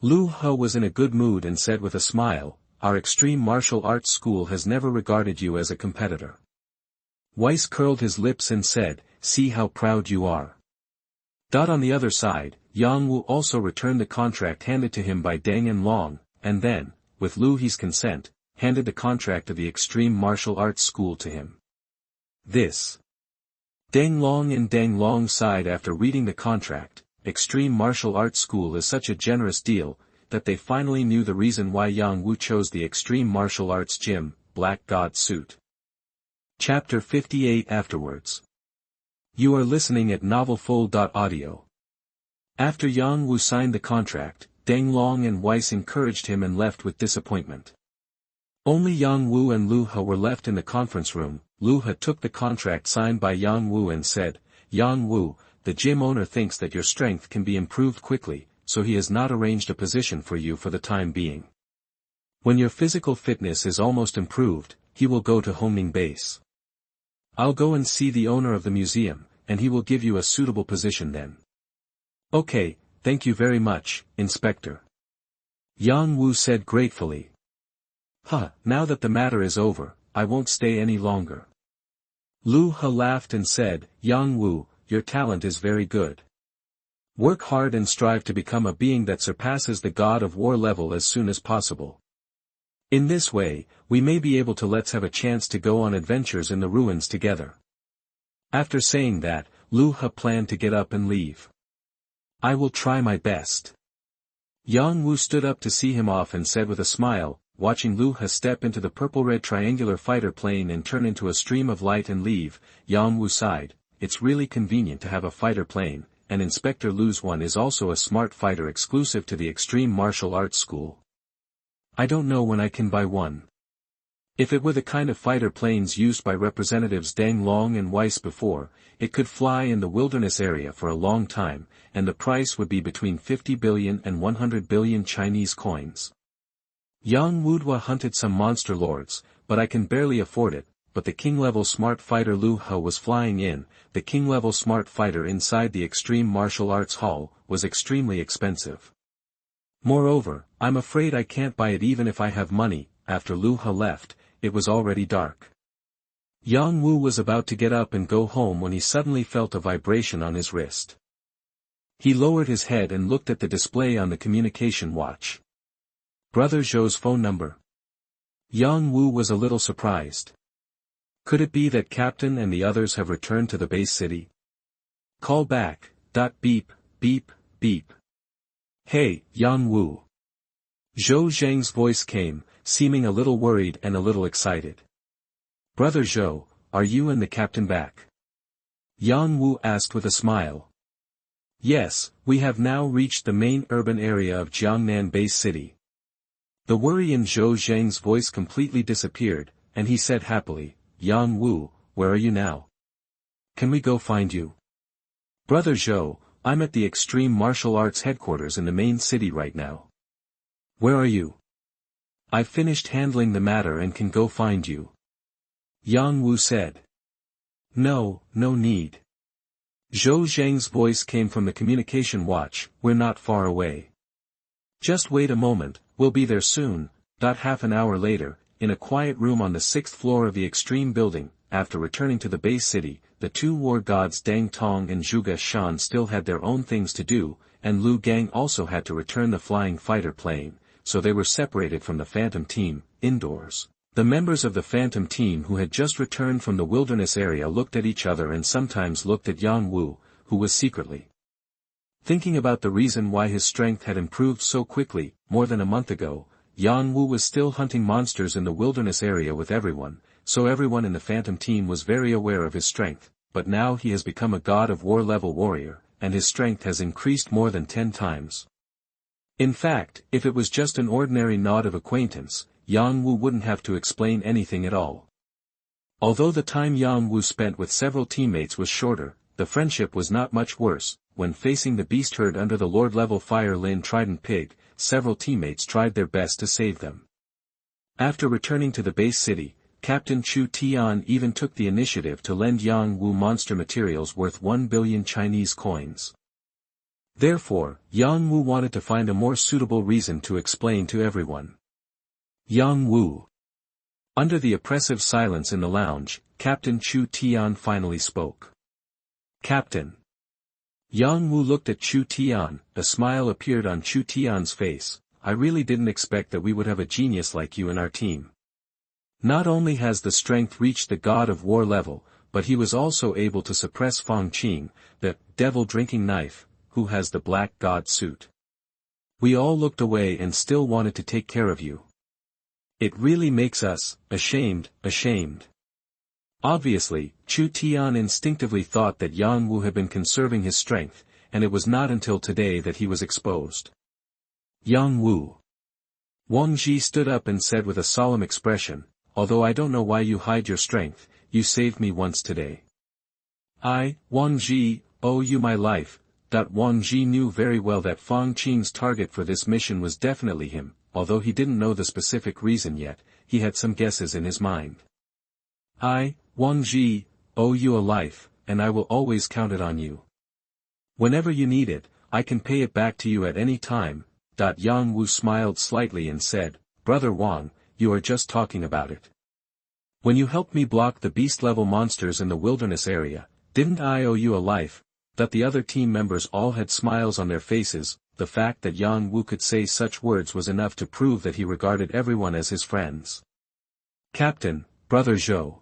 Lu He was in a good mood and said with a smile, our Extreme Martial Arts School has never regarded you as a competitor. Weiss curled his lips and said, see how proud you are. On the other side, Yang Wu also returned the contract handed to him by Deng and Long, and then, with Lu He's consent, handed the contract of the Extreme Martial Arts School to him. This. Deng Long and Deng Long sighed after reading the contract. Extreme Martial Arts School is such a generous deal, that they finally knew the reason why Yang Wu chose the Extreme Martial Arts Gym, Black God suit. Chapter 58 Afterwards. You are listening at MaleProtagonist. After Yang Wu signed the contract, Deng Long and Weiss encouraged him and left with disappointment. Only Yang Wu and Lu He were left in the conference room. Lu He took the contract signed by Yang Wu and said, Yang Wu, the gym owner thinks that your strength can be improved quickly, so he has not arranged a position for you for the time being. When your physical fitness is almost improved, he will go to Hongning Base. I'll go and see the owner of the museum, and he will give you a suitable position then. Okay, thank you very much, Inspector. Yang Wu said gratefully. Now that the matter is over, I won't stay any longer. Lu He laughed and said, Yang Wu, your talent is very good. Work hard and strive to become a being that surpasses the God of War level as soon as possible. In this way, we may be able to let's have a chance to go on adventures in the ruins together. After saying that, Lu He planned to get up and leave. I will try my best. Yang Wu stood up to see him off and said with a smile, watching Lu He step into the purple-red triangular fighter plane and turn into a stream of light and leave, Yang Wu sighed, it's really convenient to have a fighter plane, and Inspector Lu's one is also a smart fighter exclusive to the Extreme Martial Arts School. I don't know when I can buy one. If it were the kind of fighter planes used by Representatives Deng Long and Weiss before, it could fly in the wilderness area for a long time, and the price would be between 50 billion and 100 billion Chinese coins. Yang Wudwa hunted some monster lords, but I can barely afford it. But the king-level smart fighter Lu He was flying in, the king-level smart fighter inside the Extreme Martial Arts Hall, was extremely expensive. Moreover, I'm afraid I can't buy it even if I have money. After Lu He left, it was already dark. Yang Wu was about to get up and go home when he suddenly felt a vibration on his wrist. He lowered his head and looked at the display on the communication watch. Brother Zhou's phone number. Yang Wu was a little surprised. Could it be that Captain and the others have returned to the base city? Call back. Beep, beep, beep. Hey, Yang Wu. Zhou Zhang's voice came, seeming a little worried and a little excited. Brother Zhou, are you and the captain back? Yang Wu asked with a smile. Yes, we have now reached the main urban area of Jiangnan Base City. The worry in Zhou Zheng's voice completely disappeared, and he said happily, Yang Wu, where are you now? Can we go find you? Brother Zhou, I'm at the Extreme Martial Arts headquarters in the main city right now. Where are you? I've finished handling the matter and can go find you. Yang Wu said. No, no need. Zhou Zheng's voice came from the communication watch, we're not far away. Just wait a moment, we'll be there soon. Half an hour later, in a quiet room on the 6th floor of the Extreme building, after returning to the base city, the two war gods Dang Tong and Zhuge Shan still had their own things to do, and Lu Gang also had to return the flying fighter plane, so they were separated from the Phantom team, indoors. The members of the Phantom team who had just returned from the wilderness area looked at each other and sometimes looked at Yang Wu, who was secretly thinking about the reason why his strength had improved so quickly. More than a month ago, Yang Wu was still hunting monsters in the wilderness area with everyone, so everyone in the Phantom team was very aware of his strength, but now he has become a god of war level warrior, and his strength has increased more than 10 times. In fact, if it was just an ordinary nod of acquaintance, Yang Wu wouldn't have to explain anything at all. Although the time Yang Wu spent with several teammates was shorter, the friendship was not much worse. When facing the beast herd under the Lord-level Fire Lin Trident Pig, several teammates tried their best to save them. After returning to the base city, Captain Chu Tian even took the initiative to lend Yang Wu monster materials worth 1 billion Chinese coins. Therefore, Yang Wu wanted to find a more suitable reason to explain to everyone. Yang Wu. Under the oppressive silence in the lounge, Captain Chu Tian finally spoke. Captain. Yang Wu looked at Chu Tian, a smile appeared on Chu Tian's face. I really didn't expect that we would have a genius like you in our team. Not only has the strength reached the god of war level, but he was also able to suppress Fang Qing, the devil-drinking knife, who has the black god suit. We all looked away and still wanted to take care of you. It really makes us ashamed. Obviously, Chu Tian instinctively thought that Yang Wu had been conserving his strength, and it was not until today that he was exposed. Yang Wu. Wang Ji stood up and said with a solemn expression, although I don't know why you hide your strength, you saved me once today. I, Wang Ji, owe you my life. Wang Ji knew very well that Fang Qing's target for this mission was definitely him, although he didn't know the specific reason yet, he had some guesses in his mind. I, Wang Ji, owe you a life, and I will always count it on you. Whenever you need it, I can pay it back to you at any time. Yang Wu smiled slightly and said, Brother Wang, you are just talking about it. When you helped me block the beast-level monsters in the wilderness area, didn't I owe you a life? The other team members all had smiles on their faces. The fact that Yang Wu could say such words was enough to prove that he regarded everyone as his friends. Captain, Brother Zhou.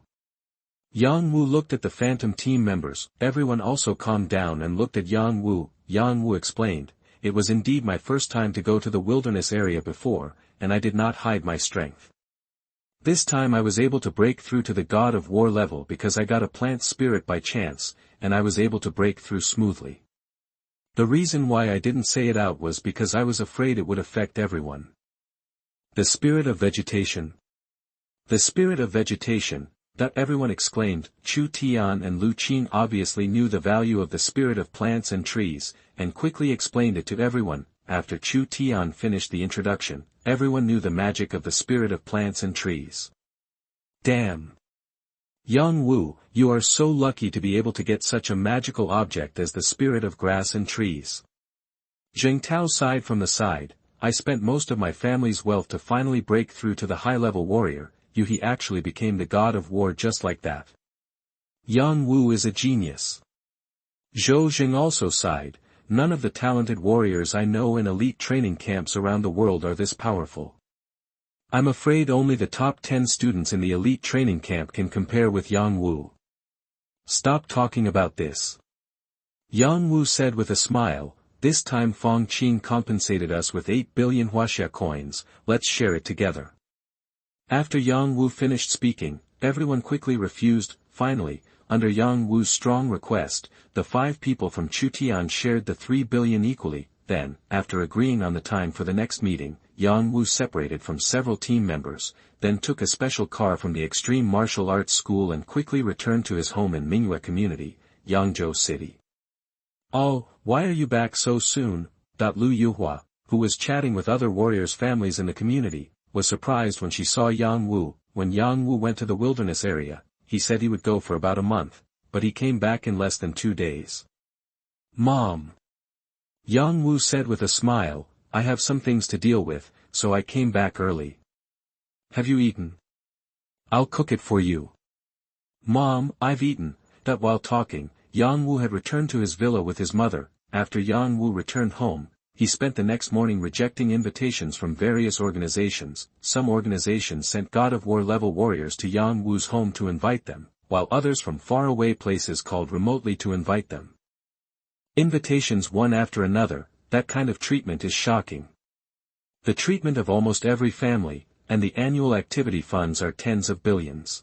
Yang Wu looked at the Phantom team members, everyone also calmed down and looked at Yang Wu. Yang Wu explained, it was indeed my first time to go to the wilderness area before, and I did not hide my strength. This time I was able to break through to the god of war level because I got a plant spirit by chance, and I was able to break through smoothly. The reason why I didn't say it out was because I was afraid it would affect everyone. The spirit of vegetation. The spirit of vegetation. Everyone exclaimed. Chu Tian and Lu Qing obviously knew the value of the spirit of plants and trees, and quickly explained it to everyone. After Chu Tian finished the introduction, everyone knew the magic of the spirit of plants and trees. Damn! Yang Wu, you are so lucky to be able to get such a magical object as the spirit of grass and trees. Zheng Tao sighed from the side. I spent most of my family's wealth to finally break through to the high-level warrior. He actually became the god of war just like that. Yang Wu is a genius. Zhou Zheng also sighed. None of the talented warriors I know in elite training camps around the world are this powerful. I'm afraid only the top 10 students in the elite training camp can compare with Yang Wu. Stop talking about this. Yang Wu said with a smile, this time Fang Qing compensated us with 8 billion Huaxia coins, let's share it together. After Yang Wu finished speaking, everyone quickly refused. Finally, under Yang Wu's strong request, the 5 people from Chutian shared the 3 billion equally. Then, after agreeing on the time for the next meeting, Yang Wu separated from several team members, then took a special car from the Extreme Martial Arts School and quickly returned to his home in Mingyue Community, Yangzhou City. "Oh, why are you back so soon?" Lu Yuhua, who was chatting with other warriors' families in the community, was surprised when she saw Yang Wu. When Yang Wu went to the wilderness area, he said he would go for about a month, but he came back in less than 2 days. "Mom," Yang Wu said with a smile, "I have some things to deal with, so I came back early." "Have you eaten?" "I'll cook it for you." "Mom, I've eaten." While talking, Yang Wu had returned to his villa with his mother. After Yang Wu returned home, he spent the next morning rejecting invitations from various organizations. Some organizations sent God of War level warriors to Yang Wu's home to invite them, while others from faraway places called remotely to invite them. Invitations one after another. That kind of treatment is shocking. The treatment of almost every family, and the annual activity funds are tens of billions.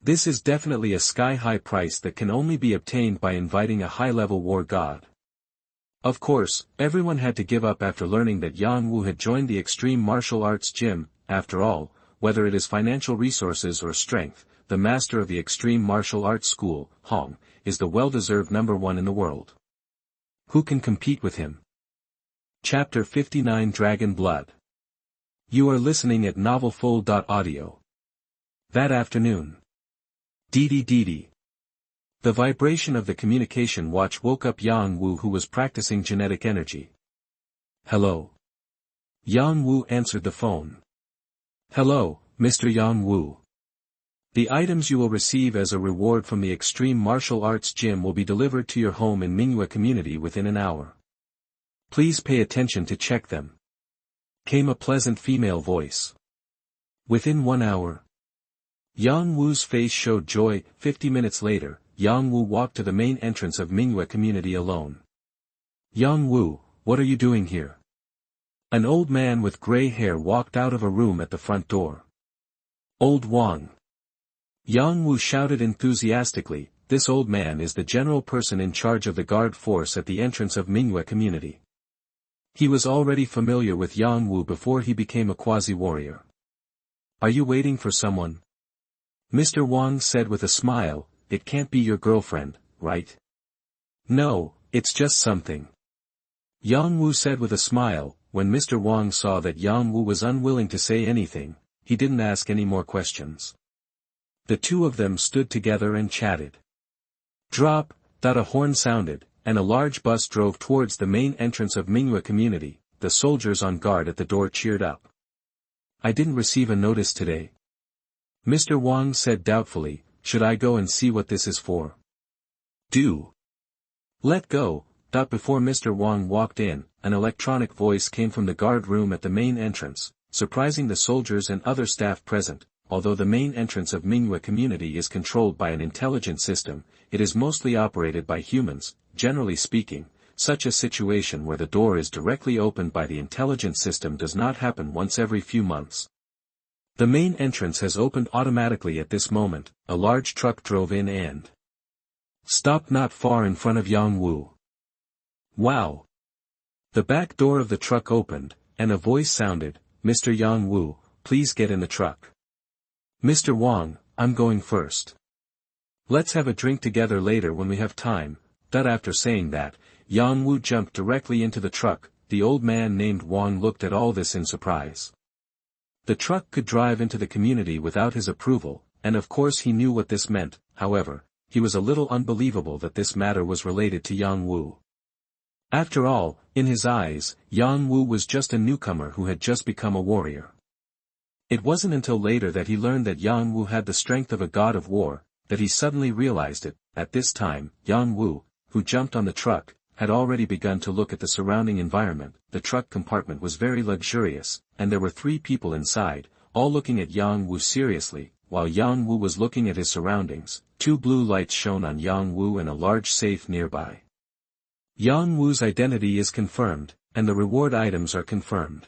This is definitely a sky-high price that can only be obtained by inviting a high-level war god. Of course, everyone had to give up after learning that Yang Wu had joined the Extreme Martial Arts Gym. After all, whether it is financial resources or strength, the master of the Extreme Martial Arts School, Hong, is the well-deserved #1 in the world. Who can compete with him? Chapter 59 Dragon Blood. You are listening at MaleProtagonist. That afternoon. Dee. The vibration of the communication watch woke up Yang Wu, who was practicing genetic energy. "Hello." Yang Wu answered the phone. "Hello, Mr. Yang Wu. The items you will receive as a reward from the Extreme Martial Arts Gym will be delivered to your home in Mingyue Community within an hour. Please pay attention to check them," came a pleasant female voice. Within 1 hour. Yang Wu's face showed joy. 50 minutes later, Yang Wu walked to the main entrance of Mingyue Community alone. "Yang Wu, what are you doing here?" An old man with gray hair walked out of a room at the front door. "Old Wang." Yang Wu shouted enthusiastically. This old man is the general person in charge of the guard force at the entrance of Mingyue Community. He was already familiar with Yang Wu before he became a quasi-warrior. "Are you waiting for someone?" Mr. Wang said with a smile. "It can't be your girlfriend, right?" "No, it's just something." Yang Wu said with a smile. When Mr. Wang saw that Yang Wu was unwilling to say anything, he didn't ask any more questions. The two of them stood together and chatted. Drop, a horn sounded, and a large bus drove towards the main entrance of Mingyue Community. The soldiers on guard at the door cheered up. "I didn't receive a notice today," Mr. Wang said doubtfully. "Should I go and see what this is for?" "Do. Let go." Before Mr. Wang walked in, an electronic voice came from the guard room at the main entrance, surprising the soldiers and other staff present. Although the main entrance of Mingyue Community is controlled by an intelligent system, it is mostly operated by humans. Generally speaking, such a situation where the door is directly opened by the intelligent system does not happen once every few months. The main entrance has opened automatically at this moment. A large truck drove in and stopped not far in front of Yang Wu. "Wow!" The back door of the truck opened, and a voice sounded, "Mr. Yang Wu, please get in the truck." "Mr. Wang, I'm going first. Let's have a drink together later when we have time." After saying that, Yang Wu jumped directly into the truck. The old man named Wang looked at all this in surprise. The truck could drive into the community without his approval, and of course he knew what this meant. However, he was a little unbelievable that this matter was related to Yang Wu. After all, in his eyes, Yang Wu was just a newcomer who had just become a warrior. It wasn't until later that he learned that Yang Wu had the strength of a god of war, that he suddenly realized it. At this time, Yang Wu, who jumped on the truck, had already begun to look at the surrounding environment. The truck compartment was very luxurious, and there were 3 people inside, all looking at Yang Wu seriously. While Yang Wu was looking at his surroundings, 2 blue lights shone on Yang Wu and a large safe nearby. Yang Wu's identity is confirmed, and the reward items are confirmed.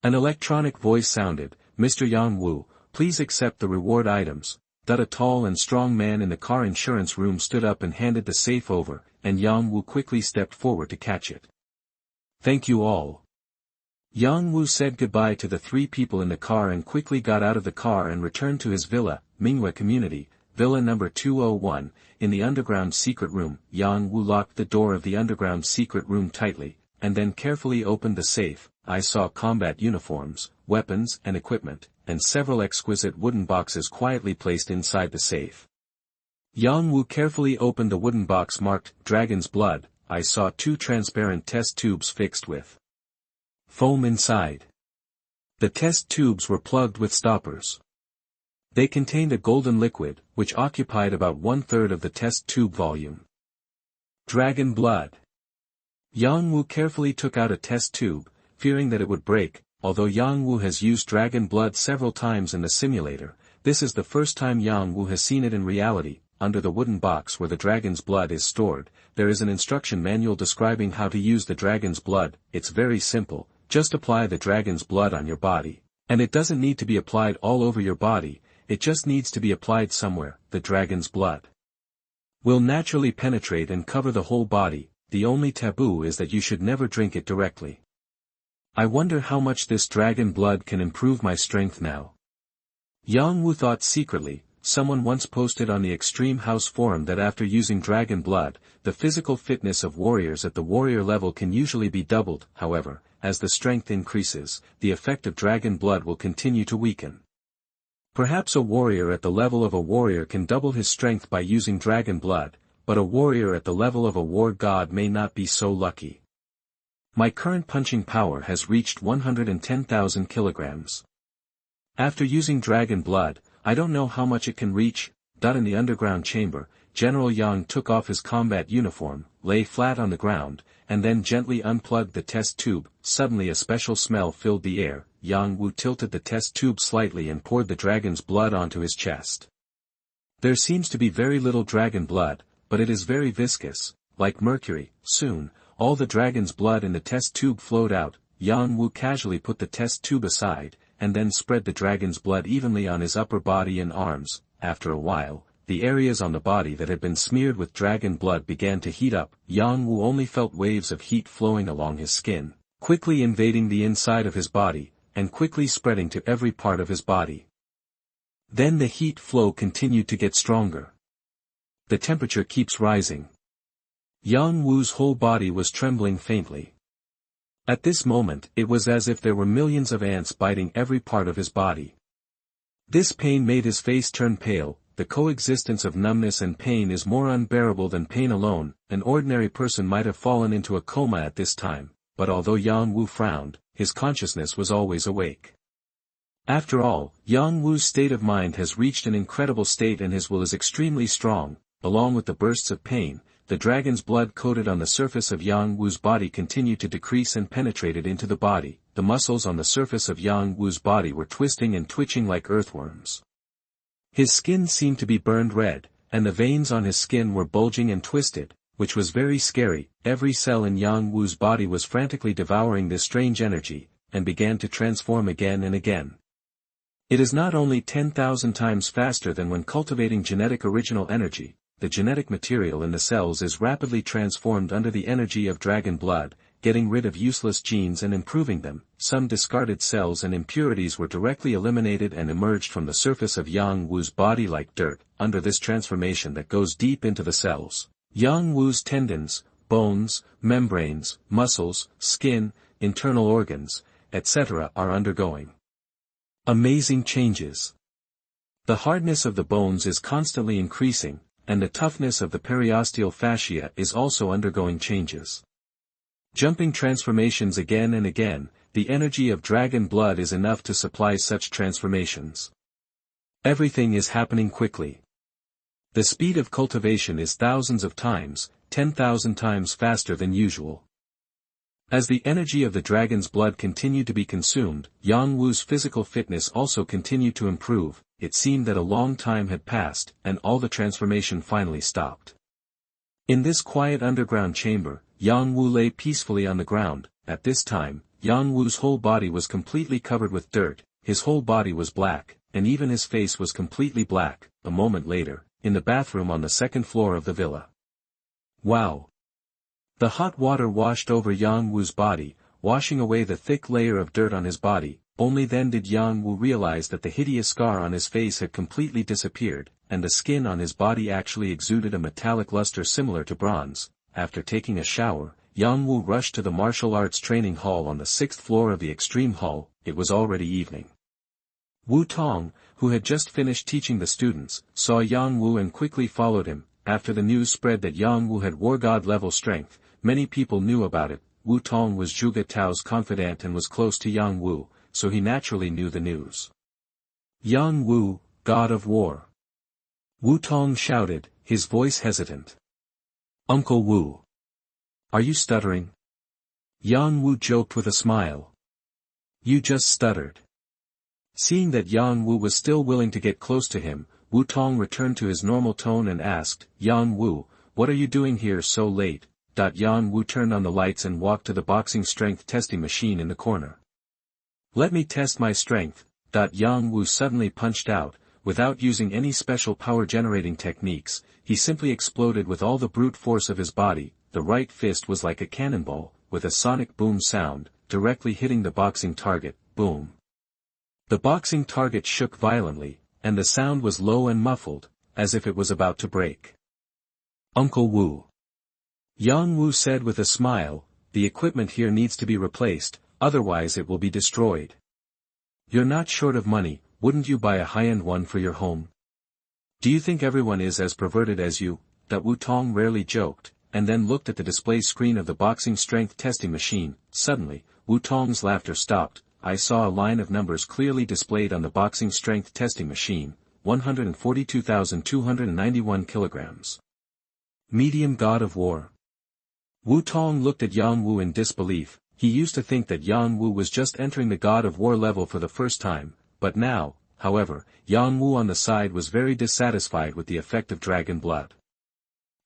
An electronic voice sounded, "Mr. Yang Wu, please accept the reward items." A tall and strong man in the car insurance room stood up and handed the safe over, and Yang Wu quickly stepped forward to catch it. "Thank you all." Yang Wu said goodbye to the three people in the car and quickly got out of the car and returned to his villa, Mingyue Community, Villa number 201, in the underground secret room. Yang Wu locked the door of the underground secret room tightly, and then carefully opened the safe. I saw combat uniforms, weapons and equipment, and several exquisite wooden boxes quietly placed inside the safe. Yang Wu carefully opened the wooden box marked Dragon's Blood. I saw 2 transparent test tubes fixed with foam inside. The test tubes were plugged with stoppers. They contained a golden liquid, which occupied about 1/3 of the test tube volume. Dragon Blood. Yang Wu carefully took out a test tube, fearing that it would break. Although Yang Wu has used Dragon Blood several times in the simulator, this is the first time Yang Wu has seen it in reality. Under the wooden box where the dragon's blood is stored, there is an instruction manual describing how to use the dragon's blood. It's very simple, just apply the dragon's blood on your body. And it doesn't need to be applied all over your body, it just needs to be applied somewhere. The dragon's blood will naturally penetrate and cover the whole body. The only taboo is that you should never drink it directly. I wonder how much this dragon blood can improve my strength now. Yang Wu thought secretly. Someone once posted on the Extreme House forum that after using dragon blood, the physical fitness of warriors at the warrior level can usually be doubled. However, as the strength increases, the effect of dragon blood will continue to weaken. Perhaps a warrior at the level of a warrior can double his strength by using dragon blood, but a warrior at the level of a war god may not be so lucky. My current punching power has reached 110,000 kilograms. After using dragon blood, I don't know how much it can reach. In the underground chamber, General Yang took off his combat uniform, lay flat on the ground, and then gently unplugged the test tube. Suddenly a special smell filled the air. Yang Wu tilted the test tube slightly and poured the dragon's blood onto his chest. There seems to be very little dragon blood, but it is very viscous, like mercury. Soon, all the dragon's blood in the test tube flowed out. Yang Wu casually put the test tube aside, and then spread the dragon's blood evenly on his upper body and arms. After a while, the areas on the body that had been smeared with dragon blood began to heat up. Yang Wu only felt waves of heat flowing along his skin, quickly invading the inside of his body, and quickly spreading to every part of his body. Then the heat flow continued to get stronger. The temperature keeps rising. Yang Wu's whole body was trembling faintly. At this moment, it was as if there were millions of ants biting every part of his body. This pain made his face turn pale. The coexistence of numbness and pain is more unbearable than pain alone. An ordinary person might have fallen into a coma at this time, but although Yang Wu frowned, his consciousness was always awake. After all, Yang Wu's state of mind has reached an incredible state and his will is extremely strong. Along with the bursts of pain, the dragon's blood coated on the surface of Yang Wu's body continued to decrease and penetrated into the body. The muscles on the surface of Yang Wu's body were twisting and twitching like earthworms. His skin seemed to be burned red, and the veins on his skin were bulging and twisted, which was very scary. Every cell in Yang Wu's body was frantically devouring this strange energy, and began to transform again and again. It is not only 10,000 times faster than when cultivating genetic original energy. The genetic material in the cells is rapidly transformed under the energy of dragon blood, getting rid of useless genes and improving them. Some discarded cells and impurities were directly eliminated and emerged from the surface of Yang Wu's body like dirt. Under this transformation that goes deep into the cells, Yang Wu's tendons, bones, membranes, muscles, skin, internal organs, etc. are undergoing amazing changes. The hardness of the bones is constantly increasing, and the toughness of the periosteal fascia is also undergoing changes. Jumping transformations again and again, the energy of dragon blood is enough to supply such transformations. Everything is happening quickly. The speed of cultivation is thousands of times, 10,000 times faster than usual. As the energy of the dragon's blood continued to be consumed, Yang Wu's physical fitness also continued to improve. It seemed that a long time had passed, and all the transformation finally stopped. In this quiet underground chamber, Yang Wu lay peacefully on the ground. At this time, Yang Wu's whole body was completely covered with dirt, his whole body was black, and even his face was completely black, a moment later, in the bathroom on the second floor of the villa. Wow! The hot water washed over Yang Wu's body, washing away the thick layer of dirt on his body. Only then did Yang Wu realize that the hideous scar on his face had completely disappeared, and the skin on his body actually exuded a metallic luster similar to bronze. After taking a shower, Yang Wu rushed to the martial arts training hall on the 6th floor of the Extreme Hall. It was already evening. Wu Tong, who had just finished teaching the students, saw Yang Wu and quickly followed him. After the news spread that Yang Wu had war god level strength, many people knew about it. Wu Tong was Zhuge Tao's confidant and was close to Yang Wu, so he naturally knew the news. Yang Wu, god of war. Wu Tong shouted, his voice hesitant. Uncle Wu. Are you stuttering? Yang Wu joked with a smile. You just stuttered. Seeing that Yang Wu was still willing to get close to him, Wu Tong returned to his normal tone and asked, Yang Wu, what are you doing here so late? Yang Wu turned on the lights and walked to the boxing strength testing machine in the corner. Let me test my strength. Yang Wu suddenly punched out, without using any special power-generating techniques. He simply exploded with all the brute force of his body. The right fist was like a cannonball, with a sonic boom sound, directly hitting the boxing target. Boom. The boxing target shook violently, and the sound was low and muffled, as if it was about to break. Uncle Wu. Yang Wu said with a smile, the equipment here needs to be replaced, otherwise it will be destroyed. You're not short of money, wouldn't you buy a high-end one for your home? Do you think everyone is as perverted as you? Wu Tong rarely joked, and then looked at the display screen of the boxing strength testing machine. Suddenly, Wu Tong's laughter stopped. I saw a line of numbers clearly displayed on the boxing strength testing machine, 142,291 kilograms. Medium god of war. Wu Tong looked at Yang Wu in disbelief. He used to think that Yang Wu was just entering the god of war level for the first time, but now, however, Yang Wu on the side was very dissatisfied with the effect of dragon blood.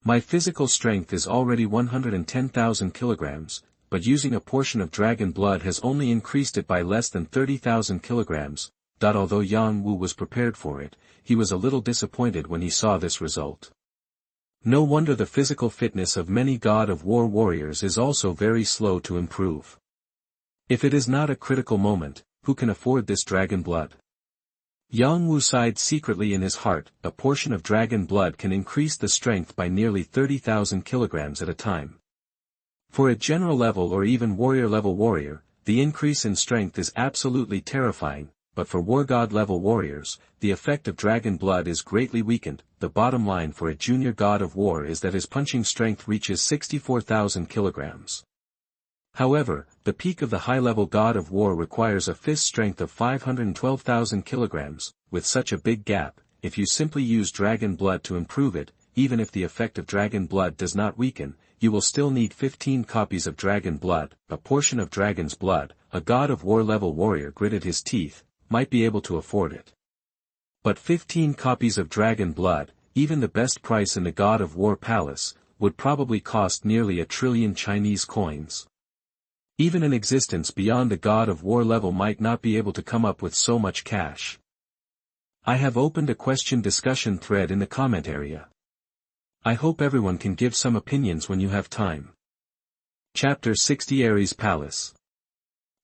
My physical strength is already 110,000 kilograms, but using a portion of dragon blood has only increased it by less than 30,000 kilograms. Although Yang Wu was prepared for it, he was a little disappointed when he saw this result. No wonder the physical fitness of many god of war warriors is also very slow to improve. If it is not a critical moment, who can afford this dragon blood? Yang Wu sighed secretly in his heart. A portion of dragon blood can increase the strength by nearly 30,000 kilograms at a time. For a general level or even warrior level warrior, the increase in strength is absolutely terrifying, but for war god level warriors, the effect of dragon blood is greatly weakened. The bottom line for a junior god of war is that his punching strength reaches 64,000 kilograms. However, the peak of the high-level god of war requires a fist strength of 512,000 kilograms. With such a big gap, if you simply use dragon blood to improve it, even if the effect of dragon blood does not weaken, you will still need 15 copies of dragon blood. A portion of dragon's blood, a god of war level warrior gritted his teeth, might be able to afford it. But 15 copies of dragon blood, even the best price in the god of war palace, would probably cost nearly 1 trillion Chinese coins. Even an existence beyond the god of war level might not be able to come up with so much cash. I have opened a question discussion thread in the comment area. I hope everyone can give some opinions when you have time. Chapter 60 Ares Palace.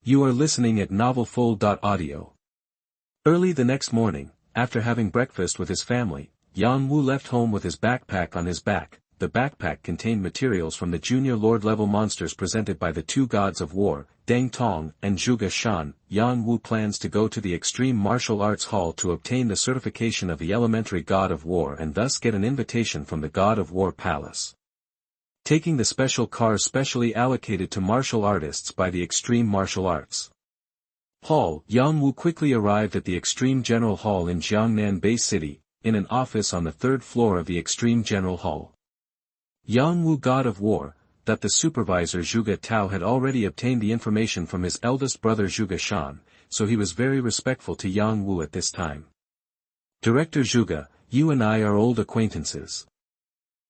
You are listening at MaleProtagonist. Early the next morning, after having breakfast with his family, Yang Wu left home with his backpack on his back. The backpack contained materials from the junior lord-level monsters presented by the two gods of war, Deng Tong and Zhuge Shan. Yang Wu plans to go to the Extreme Martial Arts Hall to obtain the certification of the elementary god of war and thus get an invitation from the god of war palace. Taking the special car specially allocated to martial artists by the Extreme Martial Arts Hall, Yang Wu quickly arrived at the Extreme General Hall in Jiangnan Bay City, in an office on the 3rd floor of the Extreme General Hall. Yang Wu, god of war, that the supervisor Zhuge Tao had already obtained the information from his eldest brother Zhuge Shan, so he was very respectful to Yang Wu at this time. Director Zhuge, you and I are old acquaintances.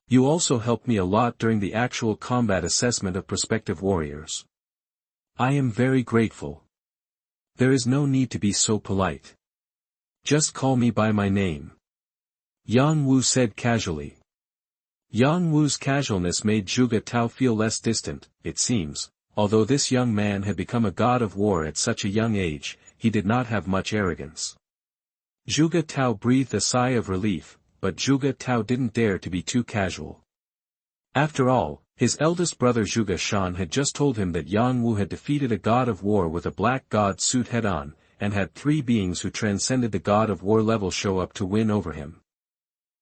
You also helped me a lot during the actual combat assessment of prospective warriors. I am very grateful. There is no need to be so polite. Just call me by my name. Yang Wu said casually. Yang Wu's casualness made Zhuge Tao feel less distant, it seems. Although this young man had become a god of war at such a young age, he did not have much arrogance. Zhuge Tao breathed a sigh of relief, but Zhuge Tao didn't dare to be too casual. After all, his eldest brother Zhuge Shan had just told him that Yang Wu had defeated a god of war with a black god suit head-on, and had 3 beings who transcended the god of war level show up to win over him.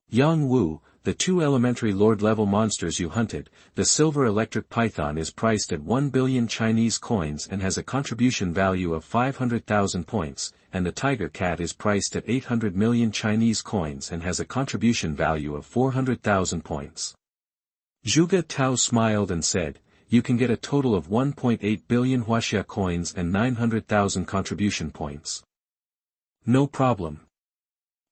Yang Wu, the 2 elementary lord-level monsters you hunted, the silver electric python is priced at 1 billion Chinese coins and has a contribution value of 500,000 points, and the tiger cat is priced at 800 million Chinese coins and has a contribution value of 400,000 points. Zhuge Tao smiled and said, you can get a total of 1.8 billion Huaxia coins and 900,000 contribution points. No problem.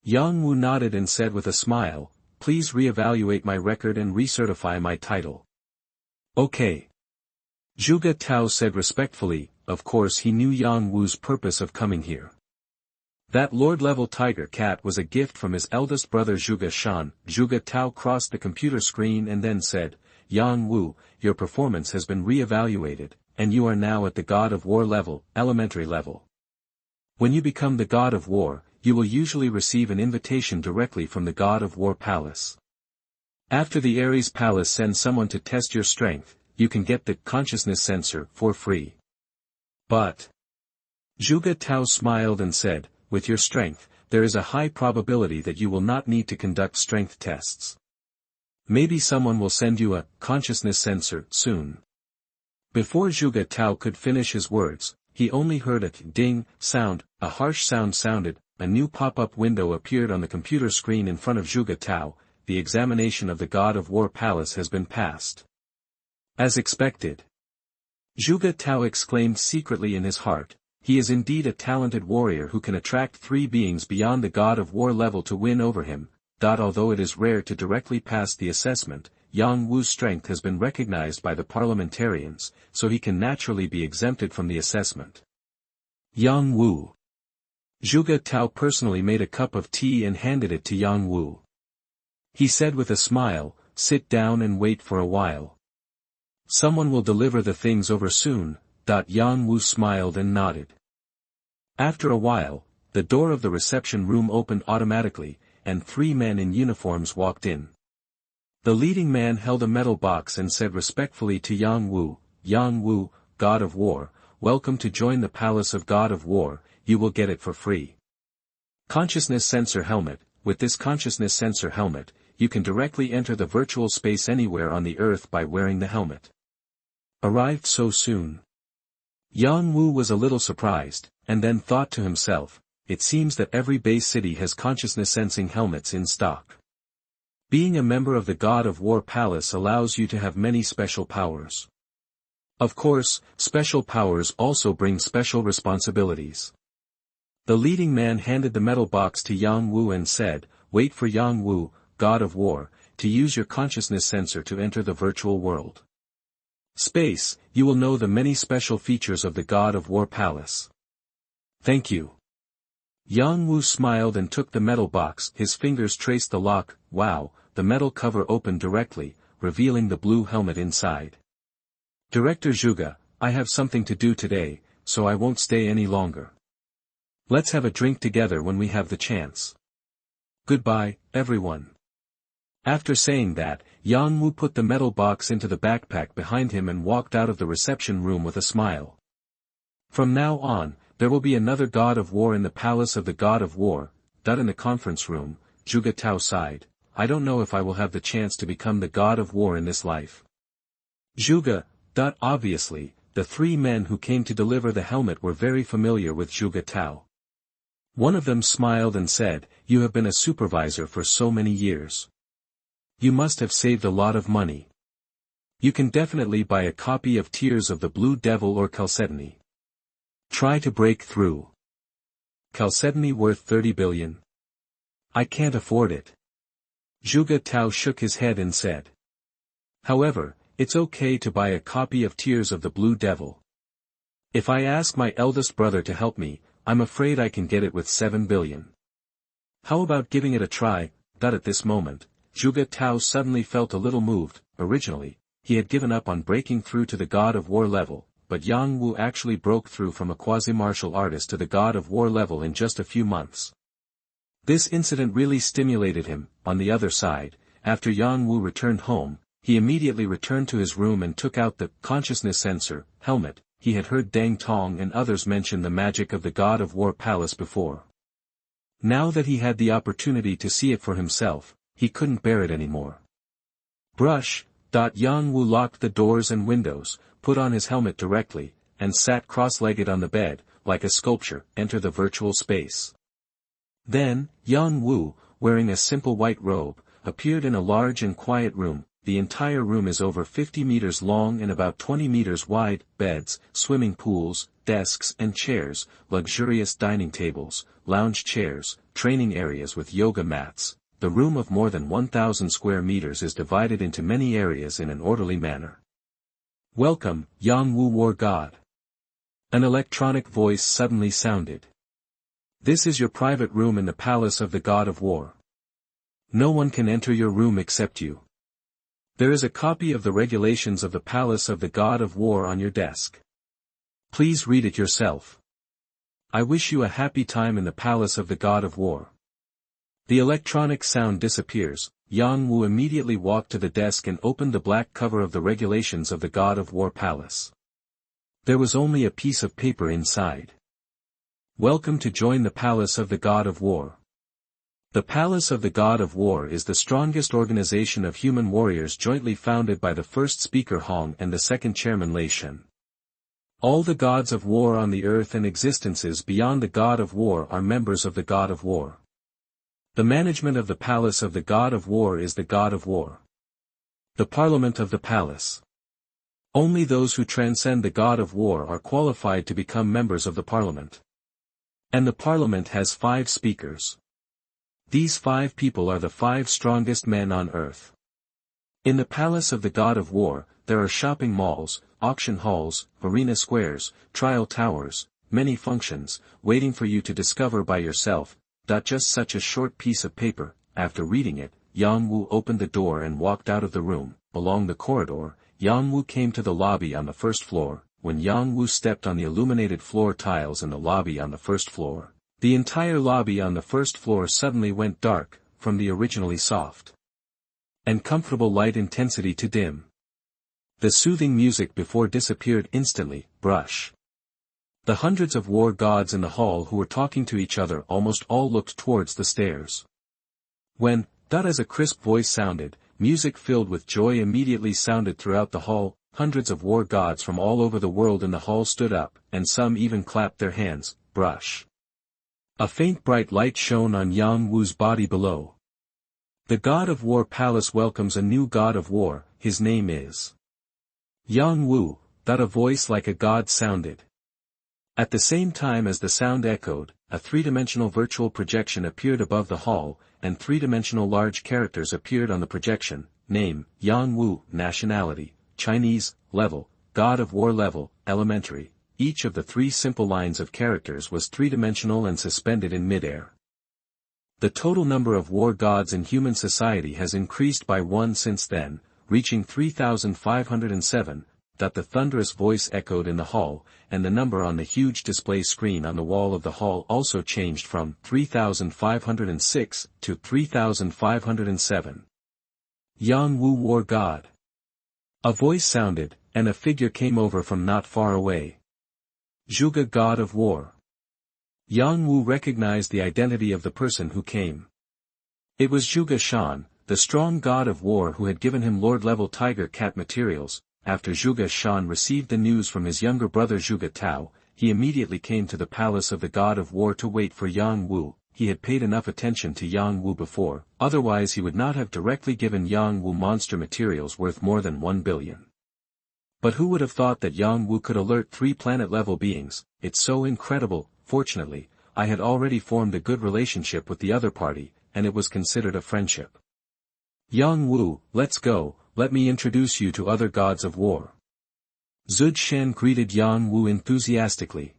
Yang Wu nodded and said with a smile, please re-evaluate my record and recertify my title. Okay. Zhuge Tao said respectfully, of course he knew Yang Wu's purpose of coming here. That lord-level tiger cat was a gift from his eldest brother Zhuge Shan. Zhuge Tao crossed the computer screen and then said, Yang Wu, your performance has been re-evaluated, and you are now at the God of War level, elementary level. When you become the God of War, you will usually receive an invitation directly from the God of War Palace. After the Ares Palace sends someone to test your strength, you can get the consciousness sensor for free. But Zhuge Tao smiled and said, with your strength, there is a high probability that you will not need to conduct strength tests. Maybe someone will send you a consciousness sensor soon. Before Zhuge Tao could finish his words, he only heard a ding sound, a harsh sound sounded, a new pop-up window appeared on the computer screen in front of Zhuge Tao. The examination of the God of War Palace has been passed. As expected. Zhuge Tao exclaimed secretly in his heart, he is indeed a talented warrior who can attract 3 beings beyond the God of War level to win over him. Although it is rare to directly pass the assessment, Yang Wu's strength has been recognized by the parliamentarians, so he can naturally be exempted from the assessment. Yang Wu. Zhuge Tao personally made a cup of tea and handed it to Yang Wu. He said with a smile, sit down and wait for a while. Someone will deliver the things over soon. Yang Wu smiled and nodded. After a while, the door of the reception room opened automatically, and 3 men in uniforms walked in. The leading man held a metal box and said respectfully to Yang Wu, God of War, welcome to join the Palace of God of War, you will get it for free. Consciousness Sensor Helmet. With this Consciousness Sensor Helmet, you can directly enter the virtual space anywhere on the Earth by wearing the helmet. Arrived so soon. Yang Wu was a little surprised, and then thought to himself, it seems that every base city has consciousness sensing helmets in stock. Being a member of the God of War Palace allows you to have many special powers. Of course, special powers also bring special responsibilities. The leading man handed the metal box to Yang Wu and said, wait for Yang Wu, God of War, to use your consciousness sensor to enter the virtual world. Space, you will know the many special features of the God of War Palace. Thank you. Yang Wu smiled and took the metal box. His fingers traced the lock. Wow, the metal cover opened directly, revealing the blue helmet inside. Director Zhuge, I have something to do today, so I won't stay any longer. Let's have a drink together when we have the chance. Goodbye, everyone. After saying that, Yang Wu put the metal box into the backpack behind him and walked out of the reception room with a smile. From now on, there will be another God of War in the Palace of the God of War. In the conference room, Zhuge Tao sighed, I don't know if I will have the chance to become the God of War in this life. Zhuge. Obviously, the 3 men who came to deliver the helmet were very familiar with Zhuge Tao. One of them smiled and said, you have been a supervisor for so many years. You must have saved a lot of money. You can definitely buy a copy of Tears of the Blue Devil or Chalcedony. Try to break through. Chalcedony worth 30 billion. I can't afford it. Zhuge Tao shook his head and said. However, it's okay to buy a copy of Tears of the Blue Devil. If I ask my eldest brother to help me, I'm afraid I can get it with 7 billion. How about giving it a try? At this moment, Zhuge Tao suddenly felt a little moved. Originally, he had given up on breaking through to the God of War level, but Yang Wu actually broke through from a quasi-martial artist to the God of War level in just a few months. This incident really stimulated him. On the other side, after Yang Wu returned home, he immediately returned to his room and took out the consciousness sensor helmet. He had heard Deng Tong and others mention the magic of the God of War palace before. Now that he had the opportunity to see it for himself, he couldn't bear it anymore. Brush. Yang Wu locked the doors and windows, put on his helmet directly, and sat cross-legged on the bed, like a sculpture, enter the virtual space. Then, Yang Wu, wearing a simple white robe, appeared in a large and quiet room. The entire room is over 50 meters long and about 20 meters wide, beds, swimming pools, desks and chairs, luxurious dining tables, lounge chairs, training areas with yoga mats. The room of more than 1,000 square meters is divided into many areas in an orderly manner. Welcome, Yang Wu War God. An electronic voice suddenly sounded. This is your private room in the palace of the God of War. No one can enter your room except you. There is a copy of the regulations of the palace of the God of War on your desk. Please read it yourself. I wish you a happy time in the palace of the God of War. The electronic sound disappears. Yang Wu immediately walked to the desk and opened the black cover of the regulations of the God of War palace. There was only a piece of paper inside. Welcome to join the palace of the God of War. The Palace of the God of War is the strongest organization of human warriors jointly founded by the first speaker Hong and the second chairman Lei Shen. All the gods of war on the earth and existences beyond the God of War are members of the God of War. The management of the Palace of the God of War is the God of War. The Parliament of the Palace. Only those who transcend the God of War are qualified to become members of the Parliament. And the Parliament has 5 speakers. These 5 people are the 5 strongest men on earth. In the Palace of the God of War, there are shopping malls, auction halls, arena squares, trial towers, many functions, waiting for you to discover by yourself. Just such a short piece of paper. After reading it, Yang Wu opened the door and walked out of the room. Along the corridor, Yang Wu came to the lobby on the first floor. When Yang Wu stepped on the illuminated floor tiles in the lobby on the first floor, the entire lobby on the first floor suddenly went dark, from the originally soft and comfortable light intensity to dim. The soothing music before disappeared instantly. Brush. The hundreds of war gods in the hall who were talking to each other almost all looked towards the stairs. When, as a crisp voice sounded, music filled with joy immediately sounded throughout the hall. Hundreds of war gods from all over the world in the hall stood up, and some even clapped their hands. Brush. A faint bright light shone on Yang Wu's body below. The God of War palace welcomes a new God of War. His name is Yang Wu. A voice like a god sounded. At the same time as the sound echoed, a 3-dimensional virtual projection appeared above the hall, and 3-dimensional large characters appeared on the projection. Name, Yang Wu. Nationality, Chinese. Level, God of War level, elementary. Each of the 3 simple lines of characters was 3-dimensional and suspended in midair. The total number of war gods in human society has increased by 1 since then, reaching 3,507. The thunderous voice echoed in the hall, and the number on the huge display screen on the wall of the hall also changed from 3,506 to 3,507. Yang Wu War God. A voice sounded, and a figure came over from not far away. Zhuge God of War. Yang Wu recognized the identity of the person who came. It was Zhuge Shan, the strong God of War who had given him Lord-level Tiger Cat materials. After Zhuge Shan received the news from his younger brother Zhuge Tao, he immediately came to the palace of the God of War to wait for Yang Wu. He had paid enough attention to Yang Wu before, otherwise he would not have directly given Yang Wu monster materials worth more than 1 billion. But who would have thought that Yang Wu could alert 3 planet-level beings? It's so incredible. Fortunately, I had already formed a good relationship with the other party, and it was considered a friendship. Yang Wu, let's go, let me introduce you to other gods of war. Zud Shen greeted Yang Wu enthusiastically.